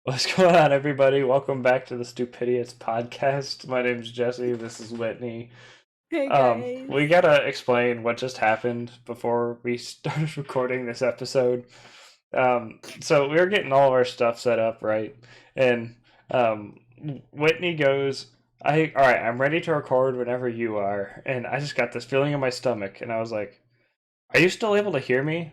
What's going on, everybody? Welcome back to the Stupidiots podcast. My name's Jesse. This is Whitney. Hey guys. We gotta explain what just happened before we started recording this episode. So we were getting all of our stuff set up, right? And um, Whitney goes, all right, I'm ready to record whenever you are." And I just got this feeling in my stomach, and I was like, "Are you still able to hear me?"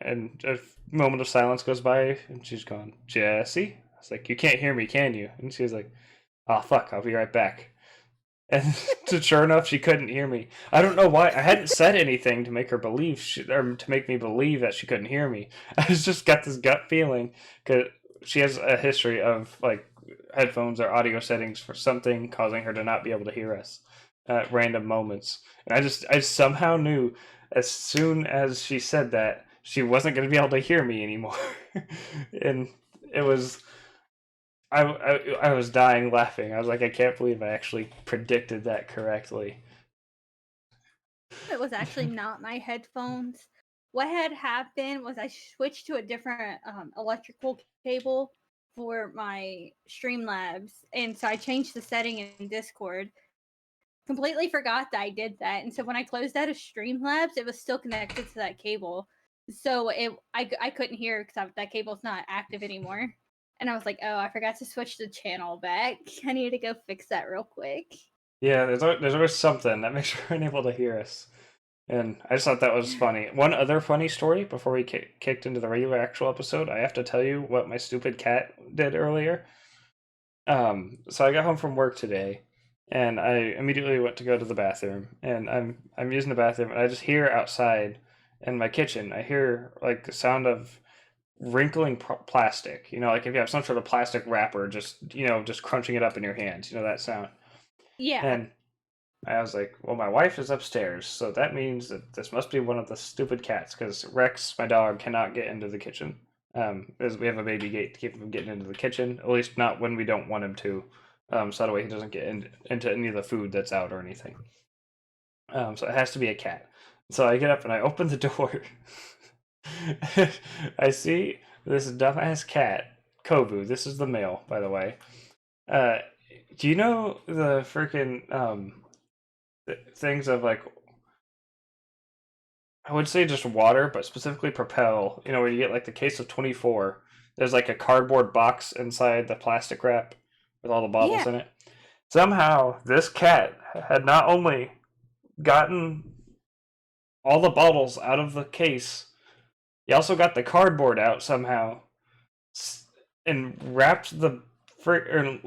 And a moment of silence goes by, and she's gone, "Jesse?" I was like, "You can't hear me, can you?" And she's like, "Oh, fuck, I'll be right back." And sure enough, she couldn't hear me. I don't know why. I hadn't said anything to make her believe, or to make me believe that she couldn't hear me. I just got this gut feeling, because she has a history of, like, headphones or audio settings for something causing her to not be able to hear us at random moments. And I somehow knew as soon as she said that she wasn't going to be able to hear me anymore. And it was I was dying laughing. I was like, I can't believe I actually predicted that correctly. It was actually not my headphones. What had happened was I switched to a different electrical cable for my Streamlabs, and so I changed the setting in Discord. Completely forgot that I did that, and so when I closed out of Streamlabs, it was still connected to that cable. So I couldn't hear because that cable's not active anymore. And I was like, oh, I forgot to switch the channel back. I need to go fix that real quick. Yeah, there's always something that makes her unable to hear us. And I just thought that was funny. One other funny story before we kicked into the regular actual episode, I have to tell you what my stupid cat did earlier. So I got home from work today, and I immediately went to go to the bathroom, and I'm using the bathroom, and I just hear outside in my kitchen, I hear like the sound of wrinkling plastic. You know, like if you have some sort of plastic wrapper, just crunching it up in your hands. You know that sound. Yeah. And I was like, well, my wife is upstairs, so that means that this must be one of the stupid cats, because Rex, my dog, cannot get into the kitchen. As we have a baby gate to keep him from getting into the kitchen, at least not when we don't want him to. So that way he doesn't get into any of the food that's out or anything. So it has to be a cat. So I get up and I open the door. I see this dumbass cat, Kovu. This is the male, by the way. Uh, do you know the freaking things of, like, I would say just water, but specifically Propel. You know, where you get like the case of 24. There's like a cardboard box inside the plastic wrap with all the bottles Yeah. in it. Somehow, this cat had not only gotten all the bottles out of the case, he also got the cardboard out somehow and wrapped or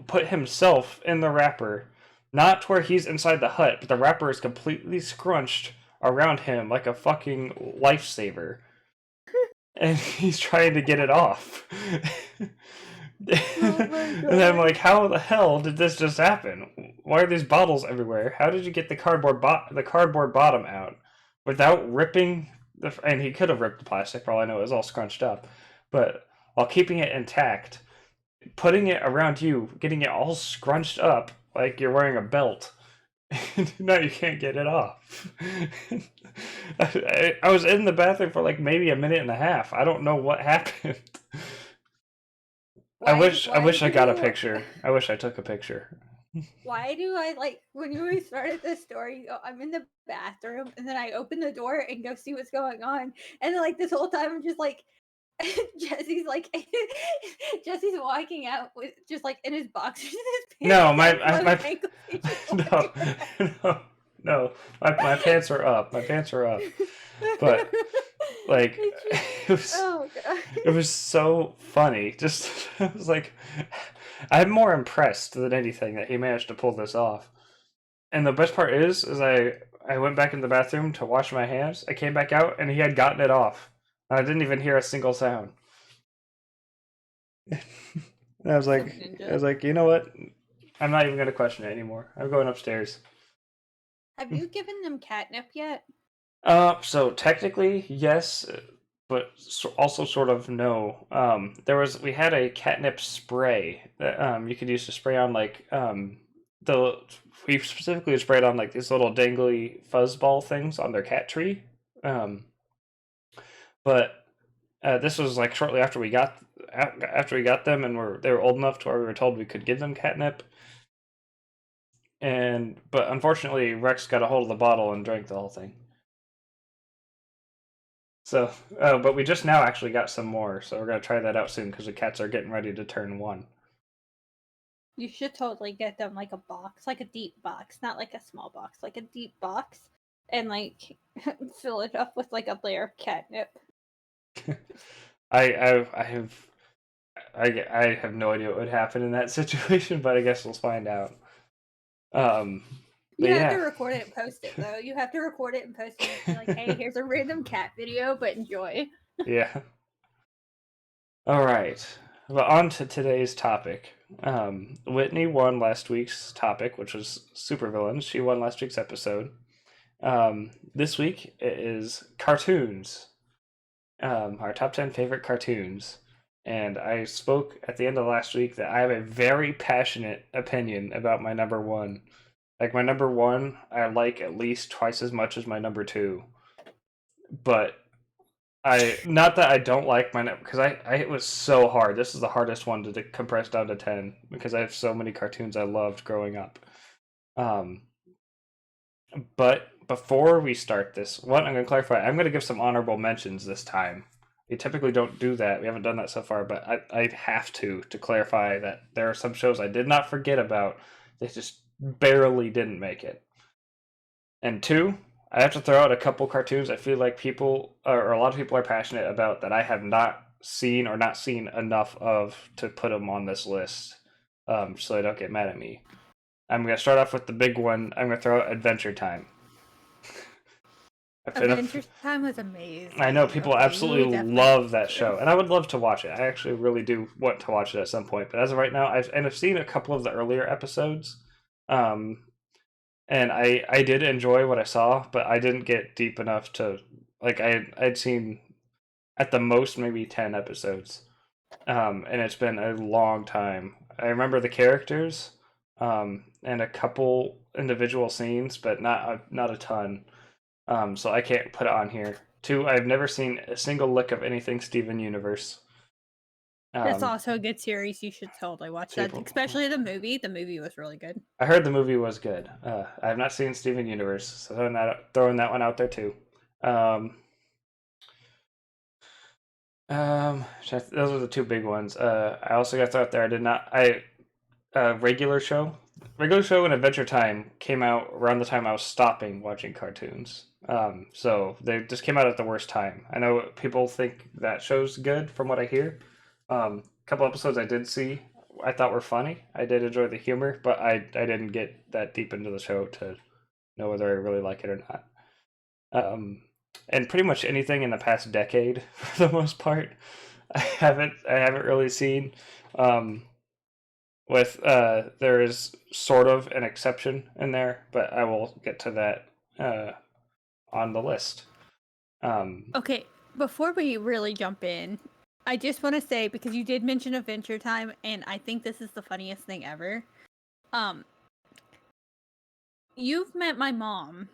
put himself in the wrapper. Not to where he's inside the hut, but the wrapper is completely scrunched around him like a fucking lifesaver. And he's trying to get it off. Oh my And I'm god. like, how the hell did this just happen? Why are these bottles everywhere? How did you get the cardboard bottom out without ripping the? And he could have ripped the plastic. For all I know, it was all scrunched up, but while keeping it intact, putting it around you, getting it all scrunched up like you're wearing a belt. Now you can't get it off. I was in the bathroom for like maybe a minute and a half. I don't know what happened. I wish I got a picture. I wish I took a picture. Why do I like when you started this story? I'm in the bathroom and then I open the door and go see what's going on, and then like this whole time I'm just like, Jesse's like, Jesse's walking out with just like in his boxers and his No, pants down below his ankles. He's just no, walking around. no, no. My pants are up. My pants are up. But like, It's just, it was oh god. it was so funny. Just I was like, I'm more impressed than anything that he managed to pull this off. And the best part is I went back in the bathroom to wash my hands. I came back out and he had gotten it off. I didn't even hear a single sound. And So I was ninja. like, you know what? I'm not even gonna question it anymore. I'm going upstairs. Have you given them catnip yet? So technically yes, but also sort of no. We had a catnip spray that you could use to spray on, like, the we specifically sprayed on like these little dangly fuzzball things on their cat tree. Um, but this was like shortly after we got after we got them and they were old enough to where we were told we could give them catnip. But unfortunately, Rex got a hold of the bottle and drank the whole thing. So, but we just now actually got some more, so we're gonna try that out soon because the cats are getting ready to turn 1. You should totally get them like a box, like a deep box, not like a small box, like a deep box, and like fill it up with like a layer of catnip. I have no idea what would happen in that situation, but I guess we'll find out. You have to record it and post it, though. You have to record it and post it and be like, hey, here's a random cat video, but enjoy. Yeah. All right. Well, on to today's topic. Whitney won last week's topic, which was supervillains. She won last week's episode. This week it is cartoons. Our top 10 favorite cartoons. And I spoke at the end of last week that I have a very passionate opinion about my number 1. Like, my number 1, I like at least twice as much as my number 2. But not that I don't like my, because it was so hard. This is the hardest one to compress down to 10 because I have so many cartoons I loved growing up. But before we start this, I'm going to clarify. I'm going to give some honorable mentions this time. We typically don't do that. We haven't done that so far, but I have to clarify that there are some shows I did not forget about. They just barely didn't make it. And 2, I have to throw out a couple cartoons I feel like people, or a lot of people are passionate about that I have not seen or not seen enough of to put them on this list, so they don't get mad at me. I'm going to start off with the big one. I'm going to throw out Adventure Time. Adventure Time was amazing. I know people absolutely love that show, and I would love to watch it. I actually really do want to watch it at some point, but as of right now, I've seen a couple of the earlier episodes, and I did enjoy what I saw, but I didn't get deep enough to, like, I'd seen at the most maybe 10 episodes, and it's been a long time. I remember the characters, and a couple individual scenes, but not a ton. So I can't put it on here. 2, I've never seen a single lick of anything Steven Universe. That's also a good series. You should totally watch that, especially the movie. The movie was really good. I heard the movie was good. I have not seen Steven Universe, so throwing that one out there too. Those are the 2 big ones. I also got to throw out there. Regular Show and Adventure Time came out around the time I was stopping watching cartoons. So they just came out at the worst time. I know people think that show's good from what I hear. A couple episodes I did see I thought were funny. I did enjoy the humor, but I didn't get that deep into the show to know whether I really like it or not. And pretty much anything in the past decade, for the most part, I haven't really seen. There is sort of an exception in there, but I will get to that on the list. Okay, before we really jump in, I just want to say, because you did mention Adventure Time, and I think this is the funniest thing ever. You've met my mom.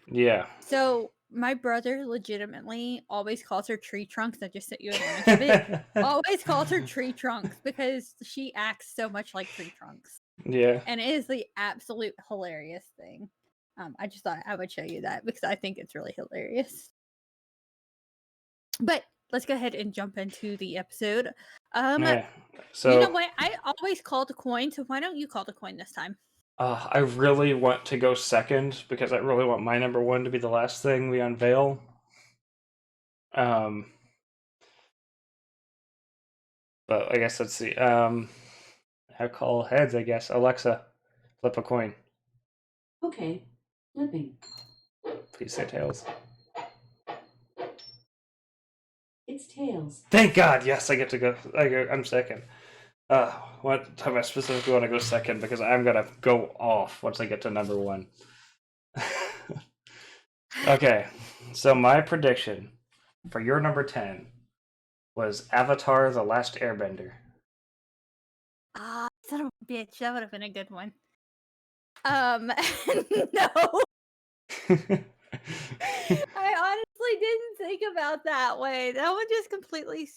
Yeah. So my brother legitimately always calls her Tree Trunks. I just sent you an image of it. Always calls her Tree Trunks because she acts so much like Tree Trunks. Yeah. And it is the absolute hilarious thing. I just thought I would show you that because I think it's really hilarious. But let's go ahead and jump into the episode. So you know what? I always call the coin, so why don't you call the coin this time? I really want to go second because I really want my number 1 to be the last thing we unveil. But I guess let's see. I call heads, I guess. Alexa, flip a coin. Okay, flipping. Please say tails. It's tails. Thank God! Yes, I get to go. I'm second. What time I specifically want to go second because I'm gonna go off once I get to number 1. Okay, so my prediction for your number 10 was Avatar: The Last Airbender. Son of a bitch, that would have been a good one. No. I honestly didn't think about that way. That one just completely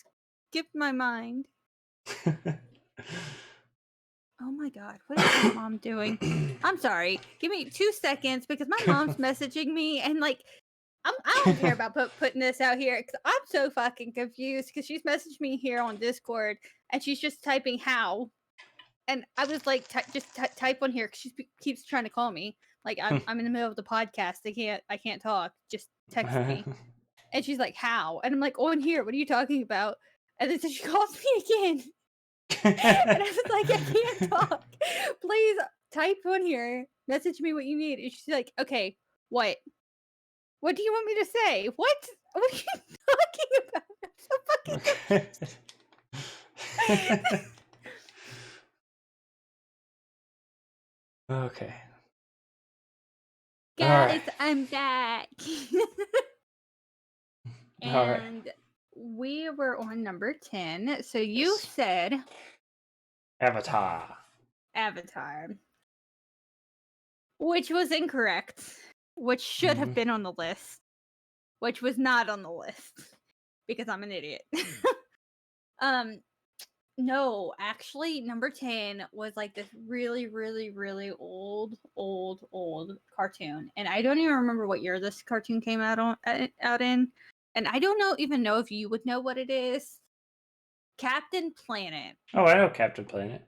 skipped my mind. Oh my god, what is my mom doing? I'm sorry. Give me 2 seconds because my mom's messaging me and like I don't care about putting this out here because I'm so fucking confused because she's messaged me here on Discord and she's just typing how. And I was like, just type on here because she keeps trying to call me. Like I'm in the middle of the podcast. I can't talk. Just text me. And she's like, how? And I'm like, on here. What are you talking about? And then she calls me again. And I was like, I can't talk. Please type on here. Message me what you need. And she's like, okay, what? What do you want me to say? What? What are you talking about? I'm so fucking confused. Okay. Guys, Alright. I'm back. Alright. And we were on number 10. So you Yes. said Avatar. Avatar, which was incorrect, which should have been on the list, which was not on the list because I'm an idiot. No, actually, number 10 was like this really, really, really old cartoon. And I don't even remember what year this cartoon came out in. And I don't even know if you would know what it is. Captain Planet. Oh, I know Captain Planet.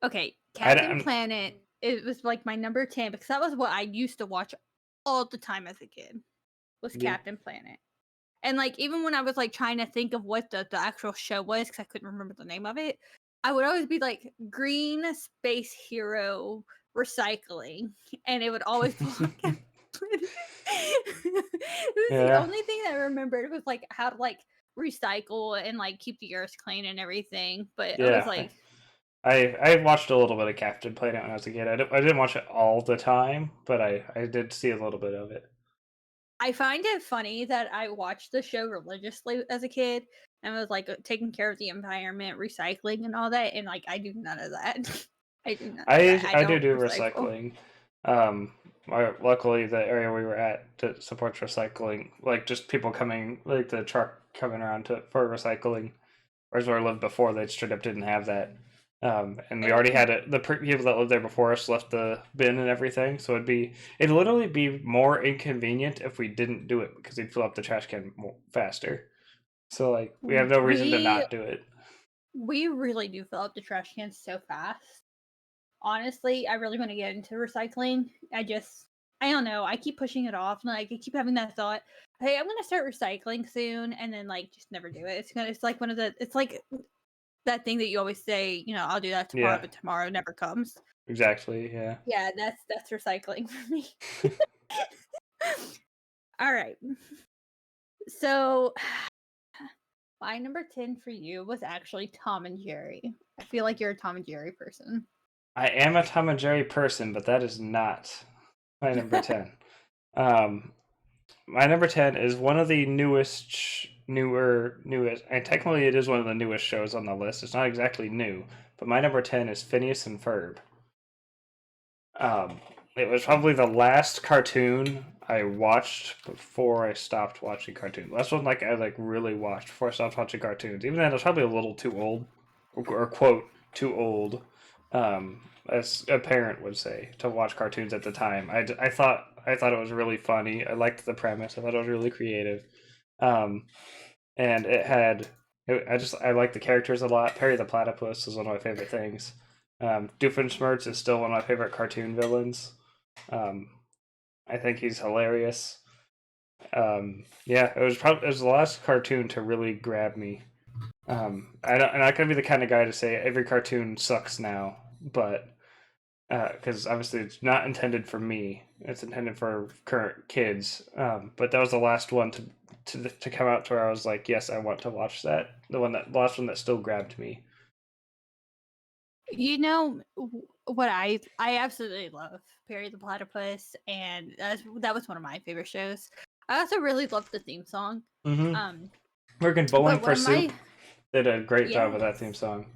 Okay, Captain Planet. It was like my number 10 because that was what I used to watch all the time as a kid. Was Captain Planet. And like even when I was like trying to think of what the actual show was because I couldn't remember the name of it, I would always be like green space hero recycling, and it would always be like it was the only thing that I remembered was like how to like recycle and like keep the earth clean and everything. But I was like, I watched a little bit of Captain Planet when I was a kid. I didn't watch it all the time, but I did see a little bit of it. I find it funny that I watched the show religiously as a kid and was like taking care of the environment, recycling, and all that, and like I do none of that. I do none of that. I don't do recycle. recycling. Luckily, the area we were at supports recycling. Like just people coming, like the truck coming around for recycling. Whereas where I lived before, they straight up didn't have that. And we already had it. The people that lived there before us left the bin and everything, so it'd literally be more inconvenient if we didn't do it because we'd fill up the trash can faster. So like we have no reason to not do it. We really do fill up the trash cans so fast. Honestly, I really want to get into recycling. I don't know. I keep pushing it off. Like I keep having that thought, hey, I'm gonna start recycling soon, and then like just never do it. It's like it's like that thing that you always say, I'll do that tomorrow, but tomorrow never comes. Exactly, yeah. Yeah, that's recycling for me. All right. So my number 10 for you was actually Tom and Jerry. I feel like you're a Tom and Jerry person. I am a Tom and Jerry person, but that is not my number 10. My number 10 is one of the newest, and technically it is one of the newest shows on the list. It's not exactly new, but my number 10 is Phineas and Ferb. It was probably the last cartoon I watched before I stopped watching cartoons. Last one I really watched before I stopped watching cartoons. Even then, I was probably a little too old, or quote too old, as a parent would say, to watch cartoons at the time. I thought it was really funny. I liked the premise. I thought it was really creative, and it had. I like the characters a lot. Perry the Platypus is one of my favorite things. Doofenshmirtz is still one of my favorite cartoon villains. I think he's hilarious. It was the last cartoon to really grab me. I'm not gonna be the kind of guy to say every cartoon sucks now, but because obviously it's not intended for me. It's intended for current kids. But that was the last one to come out to where I was like, yes, I want to watch that. The last one that still grabbed me. You know what I absolutely love Perry the Platypus, and that was one of my favorite shows. I also really loved the theme song. Mm-hmm. Working Bowling for Soup did a great job with that theme song.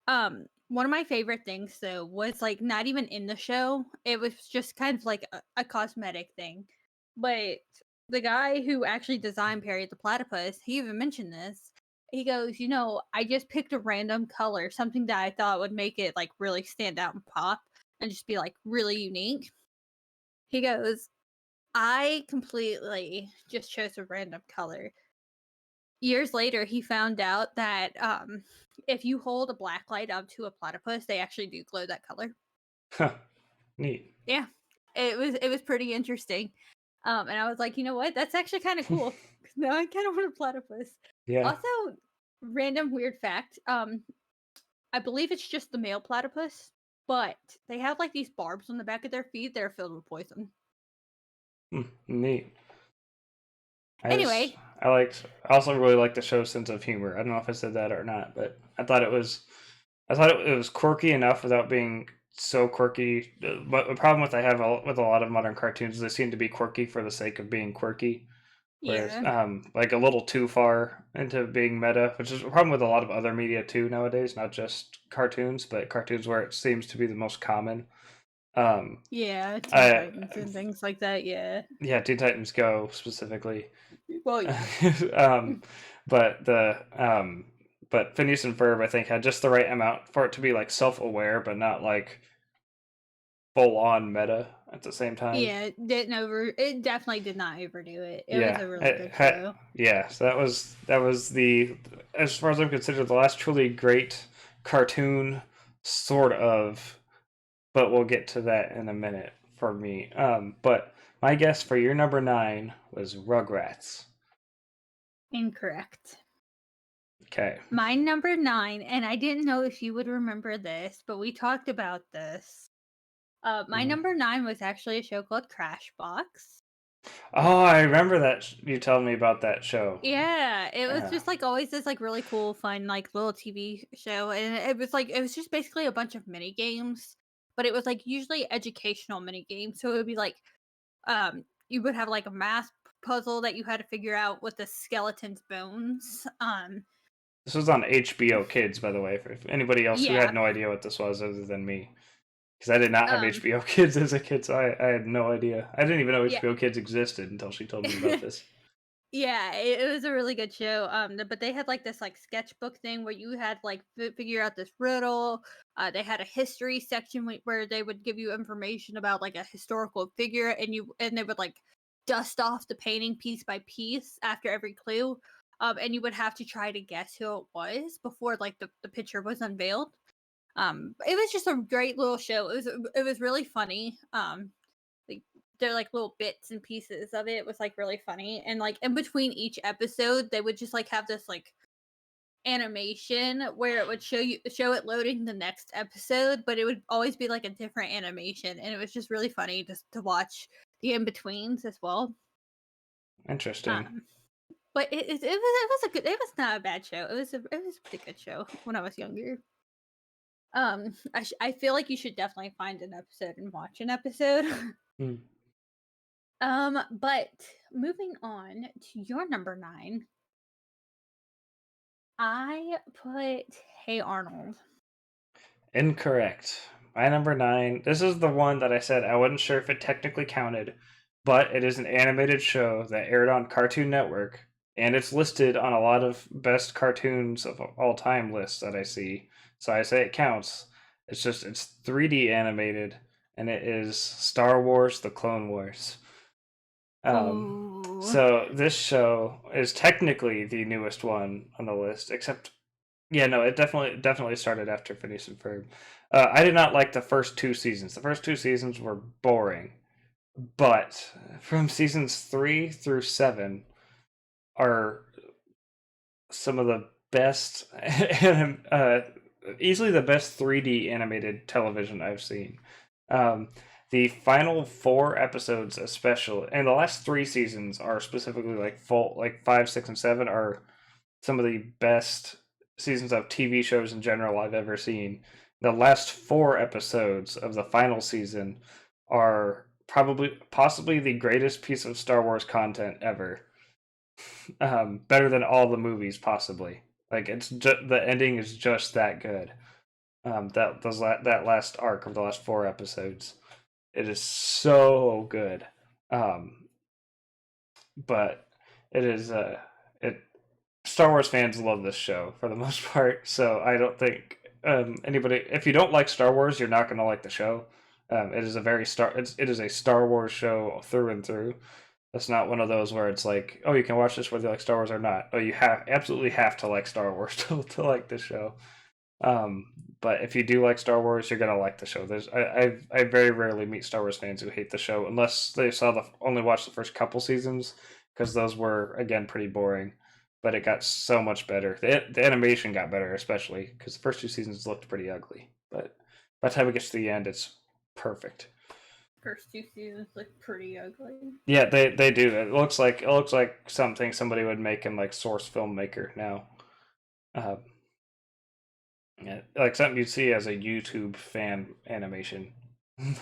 One of my favorite things though was like not even in the show. It was just kind of like a cosmetic thing, but the guy who actually designed Perry the Platypus, he even mentioned this. He goes, I just picked a random color, something that I thought would make it like really stand out and pop and just be like really unique. He goes, I completely just chose a random color. Years later, he found out that if you hold a black light up to a platypus, they actually do glow that color. Huh. Neat. Yeah, it was pretty interesting. And I was like, you know what? That's actually kind of cool. Now I kind of want a platypus. Yeah. Also, random weird fact. I believe it's just the male platypus, but they have like these barbs on the back of their feet that are filled with poison. Neat. Anyway, I also really liked the show's sense of humor. I don't know if I said that or not, but I thought it was quirky enough without being so quirky. But the problem with I have with a lot of modern cartoons is they seem to be quirky for the sake of being quirky. Whereas, yeah, like a little too far into being meta, which is a problem with a lot of other media too nowadays, not just cartoons, but cartoons where it seems to be the most common. Um, yeah, Teen I, Titans and things like that. Yeah. yeah, Teen Titans Go specifically. Well, yeah. um, but but Phineas and Ferb I think had just the right amount for it to be like self-aware, but not like full-on meta at the same time. Yeah, it definitely did not overdo it. It was Yeah, a really good show. yeah. So that was the, as far as I'm considered, the last truly great cartoon, sort of. But we'll get to that in a minute for me. But my guess for your number 9 was Rugrats. Incorrect. Okay. My number 9, and I didn't know if you would remember this, but we talked about this. My number 9 was actually a show called Crashbox. Oh, I remember that you telling me about that show. Yeah, it was Yeah. just like always this like really cool, fun, like little TV show, and it was just basically a bunch of mini games, but it was like usually educational mini games. So it would be like, you would have like a math puzzle that you had to figure out with the skeleton's bones. This was on HBO Kids, by the way, for anybody else who Yeah, had no idea what this was other than me. Because I did not have um, HBO Kids as a kid, so I had no idea. I didn't even know yeah. HBO Kids existed until she told me about this. Yeah, it was a really good show. But they had like this like sketchbook thing where you had like figure out this riddle. They had a history section where they would give you information about like a historical figure, and they would like dust off the painting piece by piece after every clue. And you would have to try to guess who it was before like the picture was unveiled. It was just a great little show. It was really funny. Like they're like little bits and pieces of it. It was like really funny, and like in between each episode they would just like have this like animation where it would show it loading the next episode, but it would always be like a different animation, and it was just really funny just to watch the in-betweens as well. Interesting. um but it was not a bad show. It was a pretty good show when I was younger. I feel like you should definitely find an episode and watch an episode. Hmm. But moving on to your number 9, I put Hey Arnold. Incorrect. My number 9. This is the one that I said I wasn't sure if it technically counted, but it is an animated show that aired on Cartoon Network, and it's listed on a lot of best cartoons of all time lists that I see. So I say it counts. It's 3D animated, and it is Star Wars: The Clone Wars. Ooh. So this show is technically the newest one on the list, except yeah, no, it definitely started after Phineas and Ferb. I did not like the first 2 seasons. The first 2 seasons were boring, but from seasons 3 through 7 are some of the best, easily the best 3D animated television I've seen. Um, the final 4 episodes, especially, and the last 3 seasons are specifically like 5, 6, and 7 are some of the best seasons of TV shows in general I've ever seen. The last 4 episodes of the final season are possibly the greatest piece of Star Wars content ever. Better than all the movies, possibly. Like the ending is just that good. That last arc of the last 4 episodes, it is so good. Um, but it is it. Star Wars fans love this show for the most part, so I don't think anybody. If you don't like Star Wars, you're not going to like the show. It is a very it is a Star Wars show through and through. It's not one of those where it's like, oh, you can watch this whether you like Star Wars or not. Oh, you absolutely have to like Star Wars to like this show. Um, but if you do like Star Wars, you're gonna like the show. I very rarely meet Star Wars fans who hate the show unless they only watched the first couple seasons, because those were again pretty boring. But it got so much better. The animation got better, especially because the first two seasons looked pretty ugly. But by the time it gets to the end, it's perfect. First two seasons look pretty ugly. Yeah, they do. It looks like something somebody would make in like Source Filmmaker now. Uh, yeah, like something you'd see as a YouTube fan animation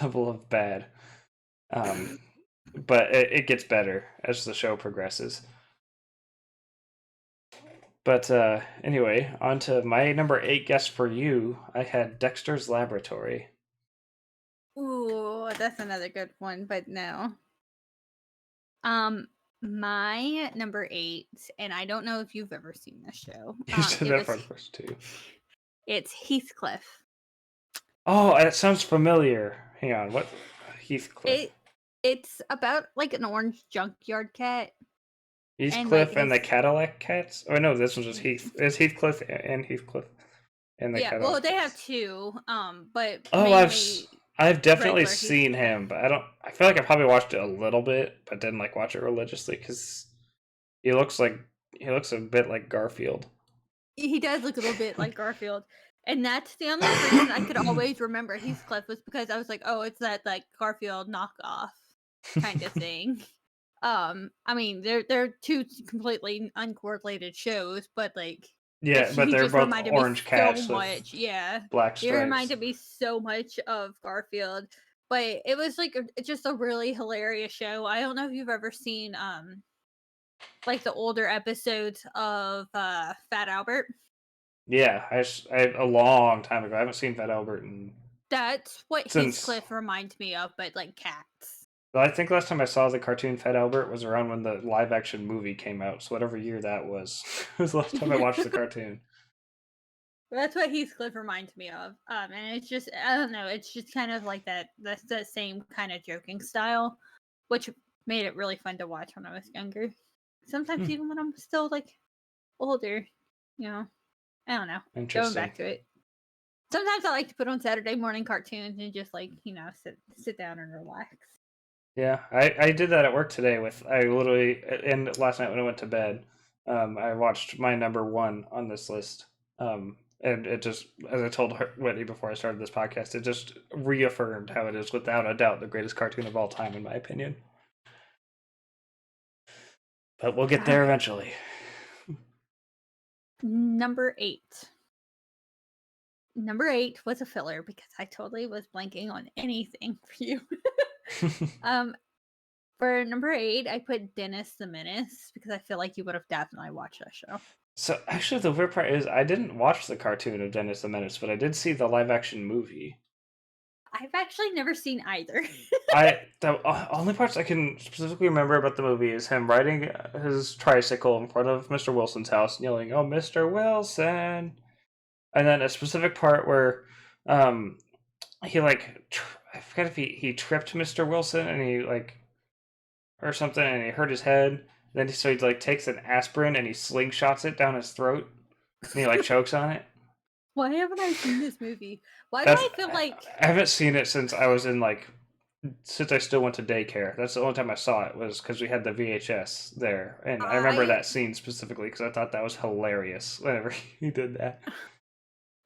level of bad. But it gets better as the show progresses. But anyway, on to my number 8 guess for you. I had Dexter's Laboratory. Ooh, that's another good one, but no. My number 8, and I don't know if you've ever seen this show. You said that for the first two. It's Heathcliff. Oh, that sounds familiar. Hang on, what? Heathcliff. It's about like an orange junkyard cat. Heathcliff and the Cadillac Cats? Oh no, this one's just Heath. It's Heathcliff and Heathcliff and the Cadillac. Well, they have two. But I've definitely seen him, but I feel like I probably watched it a little bit, but didn't like watch it religiously because he looks a bit like Garfield. He does look a little bit like Garfield. And that's the only reason I could always remember Heathcliff was because I was like, oh, it's that like Garfield knockoff kind of thing. I mean, they're two completely uncorrelated shows, but like, yeah, but they're both orange cats. So much, yeah. Black stripes. It reminded me so much of Garfield, but it was like just a really hilarious show. I don't know if you've ever seen like the older episodes of Fat Albert. Yeah, I a long time ago. I haven't seen Fat Albert in. That's what Heathcliff reminds me of, but like cats. I think last time I saw the cartoon Fat Albert was around when the live action movie came out. So whatever year that was, was the last time I watched the cartoon. That's what Heathcliff reminds me of. And it's just, I don't know, it's just kind of like that same kind of joking style, which made it really fun to watch when I was younger. Sometimes even when I'm still like older, you know, I don't know. Going back to it. Sometimes I like to put on Saturday morning cartoons and just like, you know, sit down and relax. Yeah, I did that at work today and last night when I went to bed, I watched my number 1 on this list. And it just, as I told Whitney before I started this podcast, it just reaffirmed how it is without a doubt the greatest cartoon of all time, in my opinion. But we'll get there eventually. Number 8. Number 8 was a filler because I totally was blanking on anything for you. For number 8, I put Dennis the Menace because I feel like you would have definitely watched that show. So actually, the weird part is I didn't watch the cartoon of Dennis the Menace, but I did see the live action movie. I've actually never seen either. The only parts I can specifically remember about the movie is him riding his tricycle in front of Mr. Wilson's house and yelling, "Oh, Mr. Wilson!" And then a specific part where he like I forget if he tripped Mr. Wilson and he like or something and he hurt his head. Then he like takes an aspirin and he slingshots it down his throat and he like chokes on it. Why haven't I seen this movie? Why do I feel like I haven't seen it since I was in since I still went to daycare. That's the only time I saw it was because we had the VHS there, and I remember that scene specifically because I thought that was hilarious whenever he did that.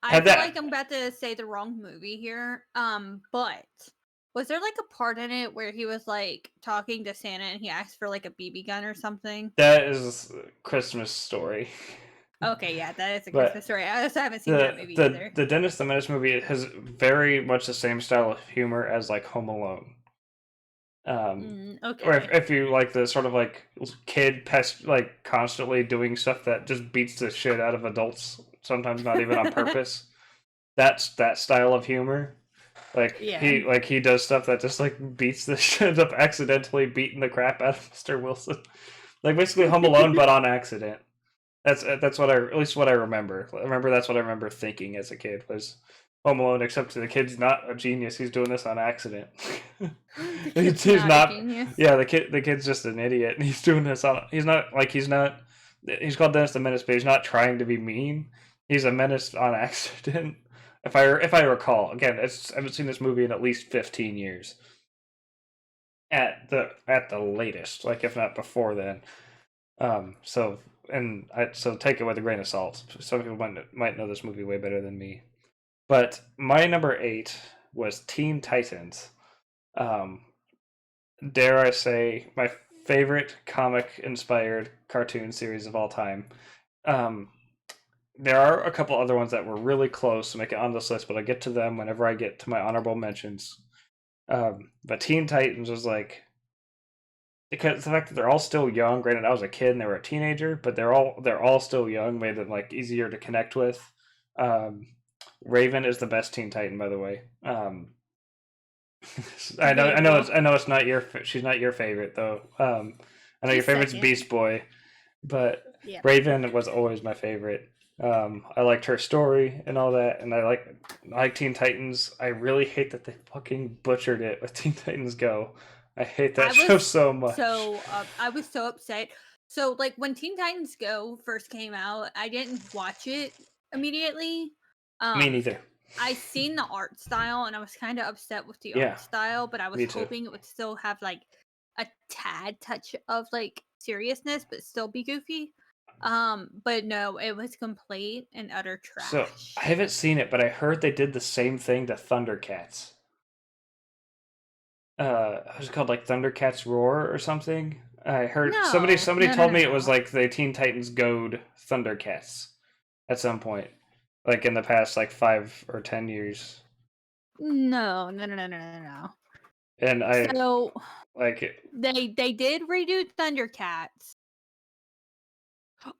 I feel like I'm about to say the wrong movie here. But was there like a part in it where he was like talking to Santa and he asked for like a BB gun or something? That is Christmas Story. Okay, yeah, that is a Christmas story. I also haven't seen that movie either. The Dennis the Menace movie has very much the same style of humor as like Home Alone. Okay. Or if you like the sort of like kid pest, like constantly doing stuff that just beats the shit out of adults, sometimes not even on purpose. That's that style of humor. Like he does stuff that just like beats the shit up, accidentally beating the crap out of Mr. Wilson. Like basically Home Alone, but on accident. That's what at least what I remember. I remember that's what I remember thinking as a kid was Home Alone. Except the kid's not a genius; he's doing this on accident. The kid's he's not a genius. Yeah, the kid's just an idiot, and he's doing this on. He's not. He's called Dennis the Menace, but he's not trying to be mean. He's a menace on accident. If I recall, again, I haven't seen this movie in at least 15 years. At the latest, like if not before then. So take it with a grain of salt. Some people might know this movie way better than me. But my number 8 was Teen Titans. Dare I say, my favorite comic-inspired cartoon series of all time. There are a couple other ones that were really close to make it on this list, but I'll get to them whenever I get to my honorable mentions. But Teen Titans was like, because the fact that they're all still young. Granted, I was a kid and they were a teenager, but they're all still young, made them like easier to connect with. Raven is the best Teen Titan, by the way. I know it's not she's not your favorite though. I know your favorite's Beast Boy, but Raven was always my favorite. I liked her story and all that, and I like Teen Titans. I really hate that they fucking butchered it with Teen Titans Go. I hate that show so much. So I was so upset. So like when Teen Titans Go first came out, I didn't watch it immediately. Me neither. I seen the art style and I was kind of upset with the art style, but I was hoping it would still have like a tad touch of like seriousness, but still be goofy. But no, it was complete and utter trash. So I haven't seen it, but I heard they did the same thing to Thundercats. Was it called like Thundercats Roar or something? I heard somebody told me it was like the Teen Titans Go'd Thundercats at some point, like in the past like 5 or 10 years. No. And so like they did redo Thundercats.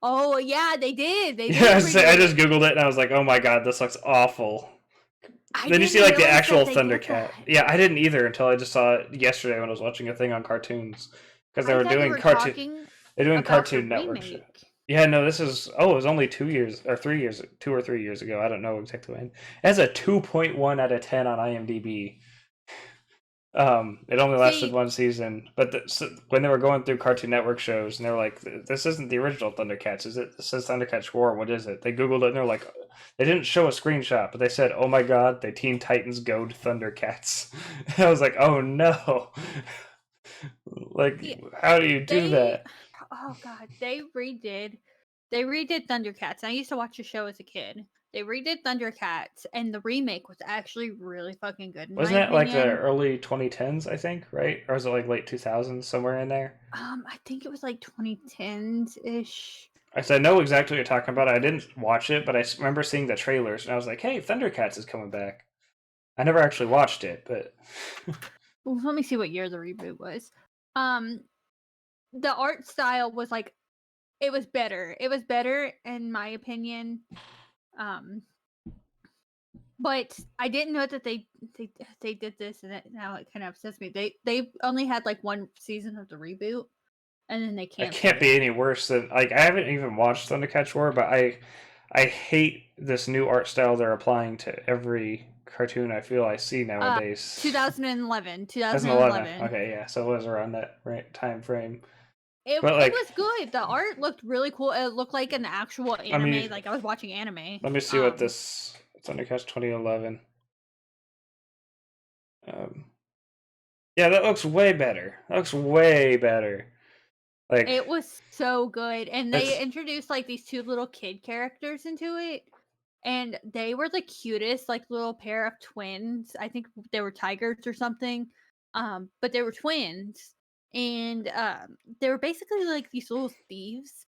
Oh yeah, they did. I just googled it and I was like, oh my god, this looks awful. Then you see like the actual Thundercat. Yeah, I didn't either until I just saw it yesterday when I was watching a thing on cartoons because they were doing cartoon. They're doing Cartoon Network. Yeah, no, this is it was only 2 or 3 years ago. I don't know exactly when. It has a 2.1 out of 10 on IMDb. It only lasted one season, but when they were going through Cartoon Network shows, and they were like, "This isn't the original Thundercats, is it? This says Thundercats Roar. What is it?" They googled it, and they're like, they didn't show a screenshot, but they said, "Oh my god, the Teen Titans Go'd Thundercats." I was like, "Oh no!" How do you do that? Oh god, they redid Thundercats. I used to watch the show as a kid. They redid Thundercats, and the remake was actually really fucking good. Wasn't that like the early 2010s, I think, right? Or was it like late 2000s, somewhere in there? I think it was like 2010s-ish. I know exactly what you're talking about. I didn't watch it, but I remember seeing the trailers, and I was like, hey, Thundercats is coming back. I never actually watched it, but... Well, let me see what year the reboot was. The art style was like... It was better. It was better, in my opinion. But I didn't know that they did this, and now it kind of upsets me. They only had like one season of the reboot, and then they canceled. It can't be any worse than I haven't even watched Thundercats Roar, but I hate this new art style they're applying to every cartoon I feel I see nowadays. 2011. Okay, yeah, so it was around that time frame. It was good. The art looked really cool. It looked like an actual anime. I was watching anime. Let me see what this Thundercats 2011. Yeah, that looks way better. Like it was so good, and they introduced like these two little kid characters into it, and they were the cutest like little pair of twins. I think they were tigers or something, but they were twins. And they were basically like these little thieves,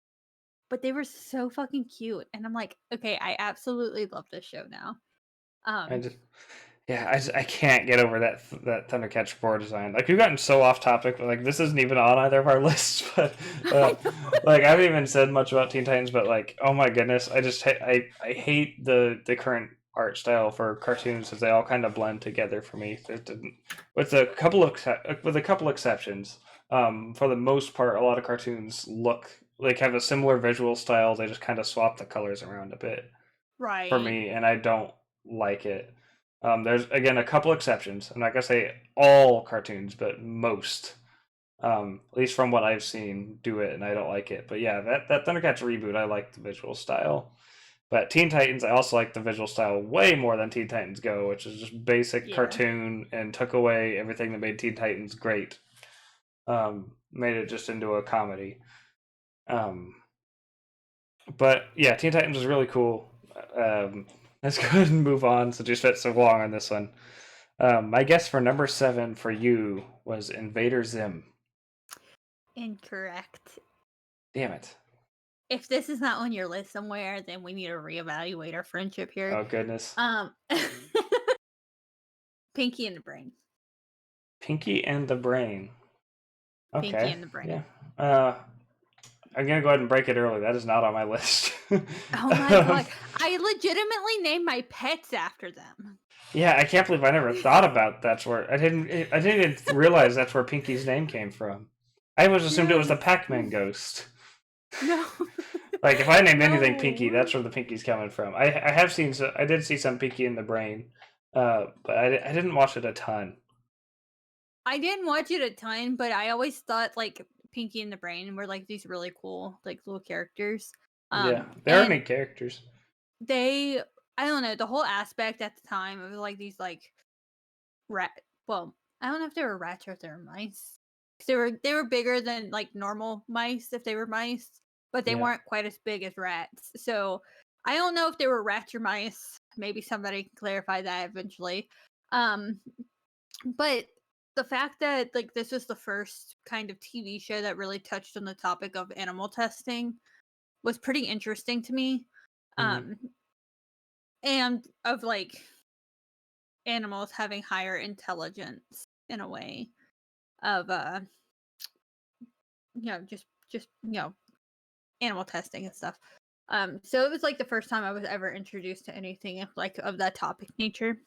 but they were so fucking cute. And I'm like, okay, I absolutely love this show now. I can't get over that Thundercats Roar design. Like, we've gotten so off topic, but like this isn't even on either of our lists. But like I haven't even said much about Teen Titans, but like, oh my goodness, I hate the current art style for cartoons because they all kind of blend together for me. With a couple exceptions. for the most part, a lot of cartoons look like have a similar visual style. They just kind of swap the colors around a bit Right. for me, and I don't like it. There's again a couple exceptions. I'm not gonna say all cartoons, but most, at least from what I've seen, do it, and I don't like it. But yeah, that Thundercats reboot, I like the visual style. But Teen Titans, I also like the visual style way more than Teen Titans Go, which is just basic Yeah. cartoon and took away everything that made Teen Titans great. Made it just into a comedy. But yeah, Teen Titans is really cool. Let's go ahead and move on since you spent so long on this one. My guess for number 7 for you was Invader Zim. Incorrect. Damn it. If this is not on your list somewhere, then we need to reevaluate our friendship here. Oh, goodness. Pinky and the Brain. Pinky and the Brain. Okay. Pinky and the Brain. Yeah. I'm going to go ahead and break it early. That is not on my list. Oh my god. I legitimately named my pets after them. Yeah, I can't believe I never thought about that's where I didn't even realize that's where Pinky's name came from. I always assumed it was the Pac-Man ghost. No. Like if I named anything No. Pinky, that's where the Pinky's coming from. I did see some Pinky in the Brain, but I didn't watch it a ton. I didn't watch it a ton, but I always thought like Pinky and the Brain were like these really cool like little characters. Yeah, there are neat characters. I don't know, the whole aspect at the time of like these like rat. Well, I don't know if they were rats or if they were mice. 'Cause they were bigger than like normal mice if they were mice, but they weren't quite as big as rats. So I don't know if they were rats or mice. Maybe somebody can clarify that eventually. But the fact that like this was the first kind of TV show that really touched on the topic of animal testing was pretty interesting to me. And of like animals having higher intelligence in a way of just animal testing and stuff. So it was like the first time I was ever introduced to anything of that topic nature.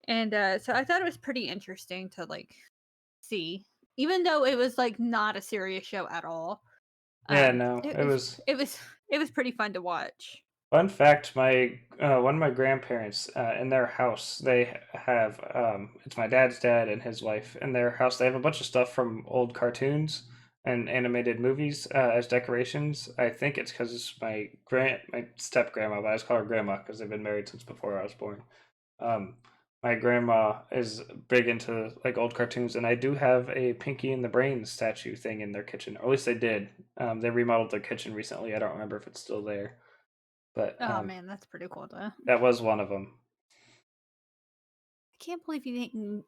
And so I thought it was pretty interesting to like see, even though it was like not a serious show at all. Yeah, no, it was pretty fun to watch. Fun fact: my one of my grandparents in their house, they have it's my dad's dad and his wife. In their house, they have a bunch of stuff from old cartoons and animated movies as decorations. I think it's because it's my step grandma, but I just call her grandma because they've been married since before I was born. My grandma is big into like old cartoons, and I do have a Pinky and the Brain statue thing in their kitchen, or at least they did. They remodeled their kitchen recently. I don't remember if it's still there. But oh man, that's pretty cool though. That was one of them. I can't believe you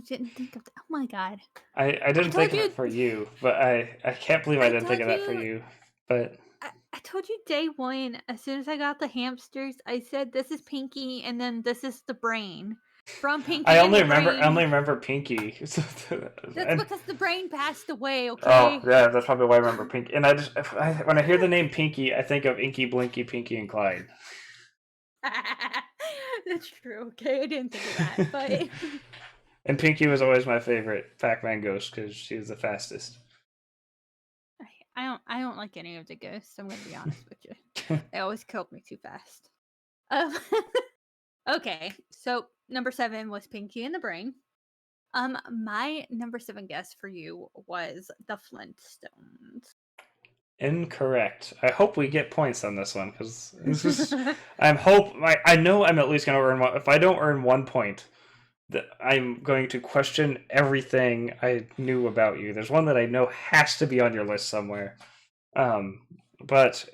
didn't think of that. Oh my god. I didn't think of it for you, but I can't believe I didn't think of that for you. But I told you day one, as soon as I got the hamsters, I said this is Pinky and then this is the Brain. From Pinky. I only remember Pinky. That's because the Brain passed away, okay? Oh, yeah, that's probably why I remember Pinky. And when I hear the name Pinky, I think of Inky, Blinky, Pinky, and Clyde. That's true, okay? I didn't think of that, but... And Pinky was always my favorite Pac-Man ghost because she was the fastest. I don't like any of the ghosts, I'm going to be honest with you. They always killed me too fast. Okay, so number 7 was Pinky and the Brain. My number 7 guess for you was the Flintstones. Incorrect. I hope we get points on this one because this is. I know I'm at least going to earn one. If I don't earn 1 point, I'm going to question everything I knew about you. There's one that I know has to be on your list somewhere. But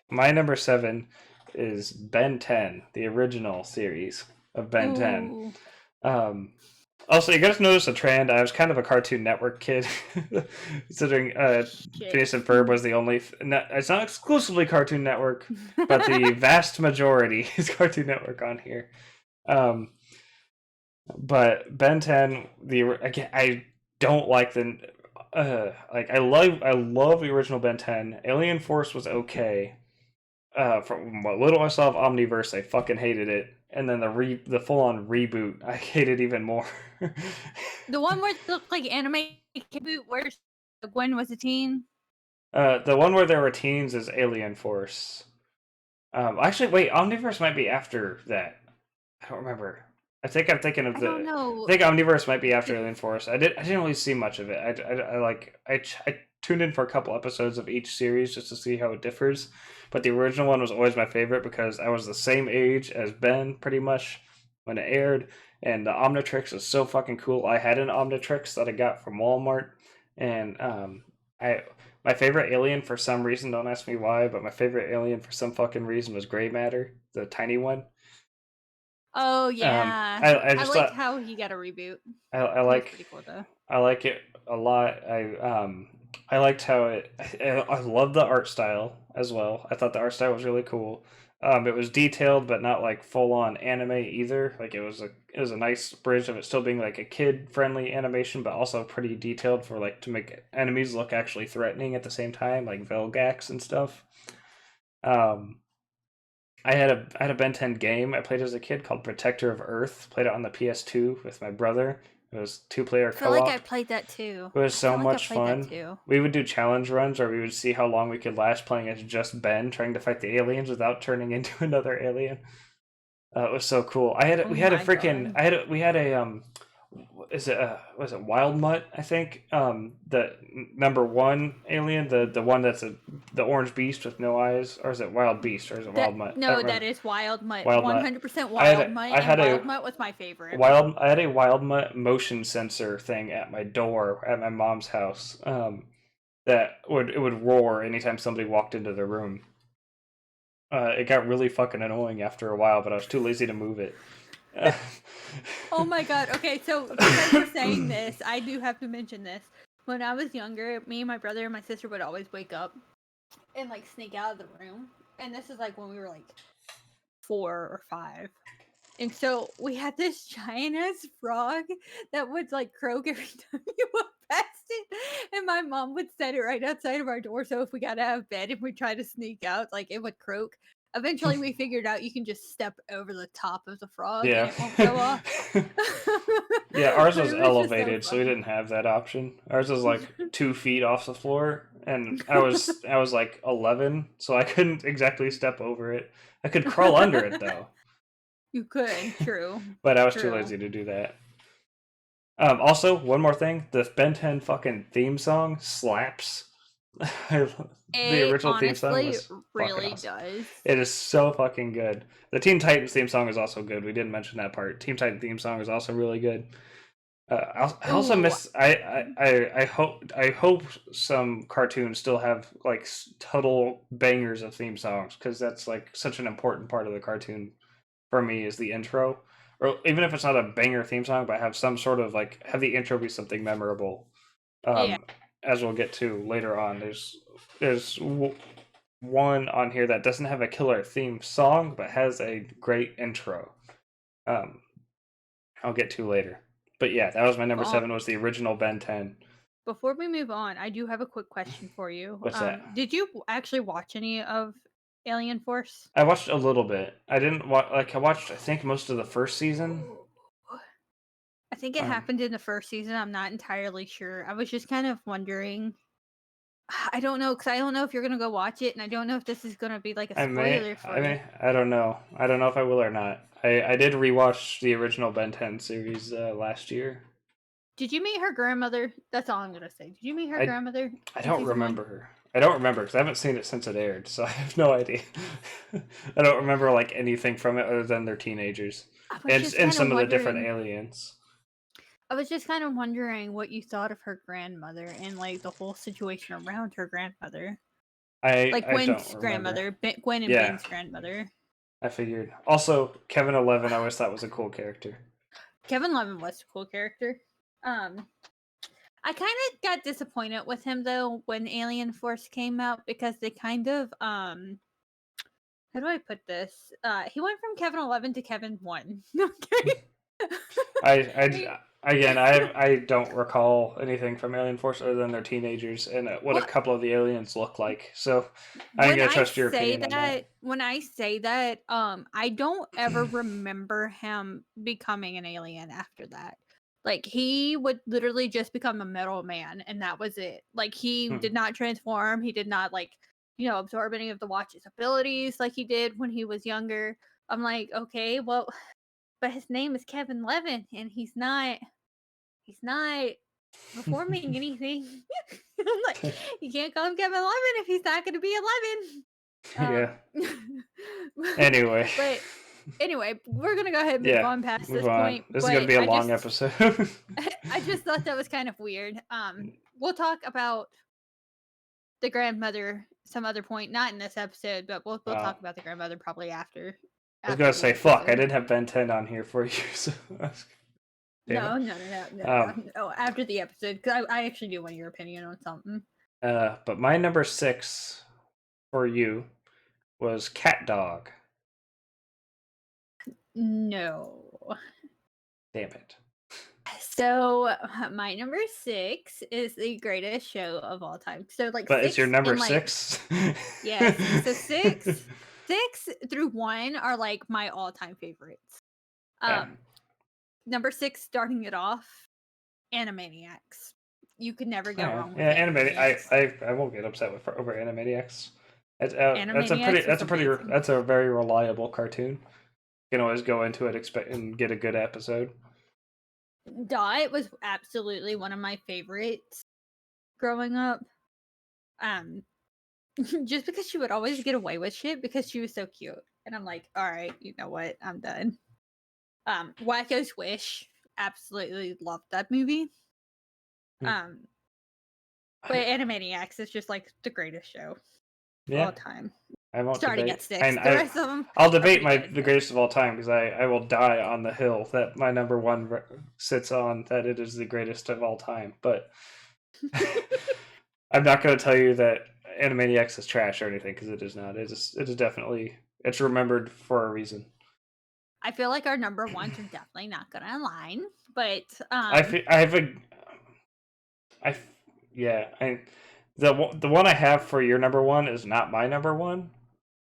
my number 7 is Ben 10, the original series of Ben 10. Also, you guys notice a trend. I was kind of a Cartoon Network kid, considering Phineas and Ferb was the only. It's not exclusively Cartoon Network, but the vast majority is Cartoon Network on here. But Ben 10, I don't like the. I love the original Ben 10. Alien Force was okay. From what little I saw of Omniverse, I fucking hated it. and then the full on reboot, I hated even more. The one where it looked like anime reboot where Gwen was a teen. The one where there were teens is Alien Force. Actually, wait, Omniverse might be after that. I don't remember. I think I'm thinking of I the. don't know. I think Omniverse might be after Alien Force. I didn't really see much of it. I tuned in for a couple episodes of each series just to see how it differs. But the original one was always my favorite because I was the same age as Ben pretty much when it aired, and the Omnitrix is so fucking cool. I had an Omnitrix that I got from Walmart, and I my favorite alien for some reason, don't ask me why, but my favorite alien for some fucking reason was Gray Matter, the tiny one. Oh yeah, I I just like thought how he got a reboot. I He was like pretty cool though. I like it a lot. I liked how I love the art style as well. I thought the art style was really cool. It was detailed, but not like full on anime either. Like it was a nice bridge of it still being like a kid friendly animation, but also pretty detailed for like to make enemies look actually threatening at the same time, like Velgax and stuff. Um, I had a Ben 10 game I played as a kid called Protector of Earth. Played it on the PS2 with my brother. It was 2-player I feel like I co-op. played that too. It was so I much played that fun. too. We would do challenge runs where we would see how long we could last playing as just Ben, trying to fight the aliens without turning into another alien. It was so cool. Oh We had a my freaking God. we had a is it was it Wild Mutt, I think, the number one alien, the one that's the orange beast with no eyes, or is it Wild Beast, or is it Wild Mutt? I don't No, that remember. is Wild Mutt. Wild Mutt. 100% I had Wild Mutt, I and had Wild a Mutt was my favorite. I had a Wild Mutt motion sensor thing at my door at my mom's house. That would roar anytime somebody walked into the room. It got really fucking annoying after a while, but I was too lazy to move it. Oh my God. Okay, so because we're saying this, I do have to mention this. When I was younger, me and my brother and my sister would always wake up and like sneak out of the room. And this is like when we were like 4 or 5. And so we had this giant ass frog that would like croak every time you walked past it. And my mom would set it right outside of our door. So if we got out of bed and we tried to sneak out, like it would croak. Eventually we figured out you can just step over the top of the frog Yeah. and it won't go off. Yeah, ours But was it was just so elevated, so we funny. didn't have that option. Ours was like 2 feet off the floor, and I was like 11, so I couldn't exactly step over it. I could crawl under it though, You could, true. but I was too True. lazy to do that. Also, one more thing: the Ben 10 fucking theme song slaps. The It original theme song honestly was fucking really awesome. does. It is so fucking good. The Teen Titans theme song is also good. We didn't mention that part. Teen Titan theme song is also really good. I also Ooh, miss. I hope some cartoons still have like total bangers of theme songs because that's like such an important part of the cartoon for me is the intro, or even if it's not a banger theme song, but have some sort of like have the intro be something memorable. yeah. As we'll get to later on, there's one on here that doesn't have a killer theme song but has a great intro. Um, I'll get to later. But yeah, that was my number Well, 7 was the original Ben 10. before we move on, I do have a quick question for you. What's that? Did you actually watch any of Alien Force? I watched a little bit. I didn't watch I watched I think most of the first season. I think it happened in the first season. I'm not entirely sure. I was just kind of wondering. I don't know, because I don't know if you're gonna go watch it, and I don't know if this is gonna be like a spoiler for you. I don't know. I don't know if I will or not. I did rewatch the original Ben 10 series last year. Did you meet her grandmother? That's all I'm gonna say. Did you meet her grandmother? I in don't season 1? remember her. I don't remember because I haven't seen it since it aired, so I have no idea. I don't remember like anything from it other than they're teenagers and some of the different aliens. I was just kind of wondering what you thought of her grandmother and like the whole situation around her grandmother. Like I Gwen's don't grandmother, remember. Gwen and Yeah. Ben's grandmother. I figured. Also, Kevin 11 I always thought was a cool character. Kevin Levin was a cool character. I kind of got disappointed with him though when Alien Force came out because they kind of how do I put this? He went from Kevin 11 to Kevin 1. Okay. Again, I don't recall anything from Alien Force other than they're teenagers and what a Well, couple of the aliens look like. So I'm when gonna I trust your say opinion on that. that, I don't ever remember him becoming an alien after that. Like he would literally just become a metal man, and that was it. Like he Hmm. did not transform. He did not absorb any of the Watch's abilities like he did when he was younger. I'm like, okay, well, but his name is Kevin Levin, and he's not performing anything. I'm like, you can't call him Kevin Levin if he's not going to be 11. Yeah. Anyway. But anyway, we're gonna go ahead and move Yeah. on past Move this on. point. This is gonna But be a long episode. I just thought that was kind of weird. We'll talk about the grandmother some other point, not in this episode, but we'll Oh. talk about the grandmother probably after. I was gonna the say, fuck, I episode. didn't have Ben 10 on here for you, so damn No. it. Oh, after the episode, because I actually do want your opinion on something. But my number 6 for you was Cat Dog. No. Damn it. So my number 6 is the greatest show of all time. So like But 6 it's your number and like 6? yes. So 6 through 1 are like my all-time favorites. Yeah. Number 6 starting it off, Animaniacs. You could never go wrong with Yeah, Animaniacs. Animaniacs. I won't get upset with over Animaniacs. That's Animaniacs was amazing. that's a very reliable cartoon. You can always go into it and get a good episode. Dot was absolutely one of my favorites growing up. Just because she would always get away with shit because she was so cute. And I'm like, all right, you know what? I'm done. Wacko's Wish. Absolutely loved that movie. But Animaniacs is just like the greatest show of all time. I won't Starting debate. at 6. And The rest of them. I'll debate the greatest of all time because I will die on the hill that my number 1 sits on, that it is the greatest of all time. But I'm not going to tell you that Animaniacs is trash or anything, because it is not. It is definitely, it's remembered for a reason. I feel like our number 1s are definitely not going to align, but the one I have for your number 1 is not my number 1,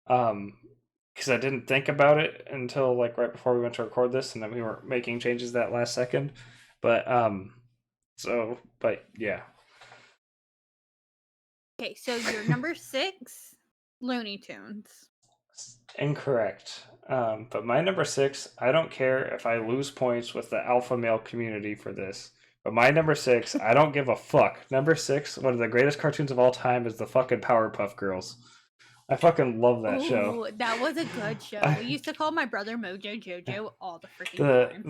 because I didn't think about it until like right before we went to record this, and then we were making changes that last second. But yeah. Okay, so your number 6, Looney Tunes. Incorrect. But my number 6, I don't care if I lose points with the alpha male community for this, but my number 6, I don't give a fuck. Number 6, one of the greatest cartoons of all time, is the fucking Powerpuff Girls. I fucking love that show. That was a good show. We used to call my brother Mojo Jojo all the freaking time.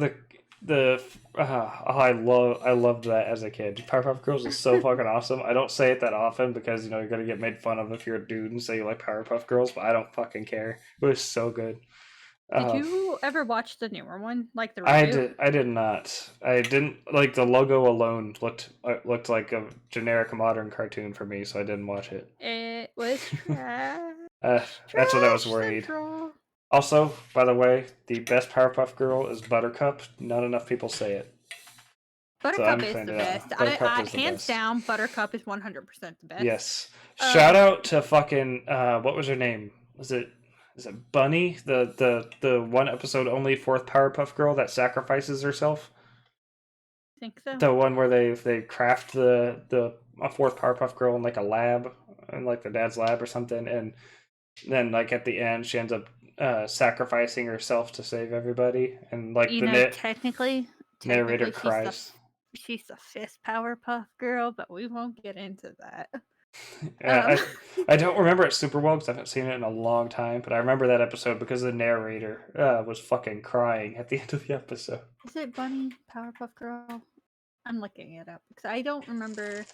I loved that as a kid. Powerpuff Girls is so fucking awesome. I don't say it that often because you're gonna get made fun of if you're a dude and say you like Powerpuff Girls, but I don't fucking care. It was so good. Did you ever watch the newer one, like the reboot? I did not. I didn't like the logo alone looked like a generic modern cartoon for me, so I didn't watch it. It was trash. That's what I was worried. Central. Also, by the way, the best Powerpuff Girl is Buttercup. Not enough people say it. Buttercup is the best. Hands best. down, Buttercup is 100% the best. Yes. Shout out to fucking what was her name? Is it Bunny? The one episode only 4th Powerpuff Girl that sacrifices herself? I think so. The one where they craft a 4th Powerpuff Girl in like a lab, in like their dad's lab or something, and then like at the end she ends up sacrificing herself to save everybody, and like technically narrator cries. She's the 5th Powerpuff Girl, but we won't get into that. I don't remember it super well because I haven't seen it in a long time, but I remember that episode because the narrator was fucking crying at the end of the episode. Is it Bunny Powerpuff Girl? I'm looking it up because I don't remember.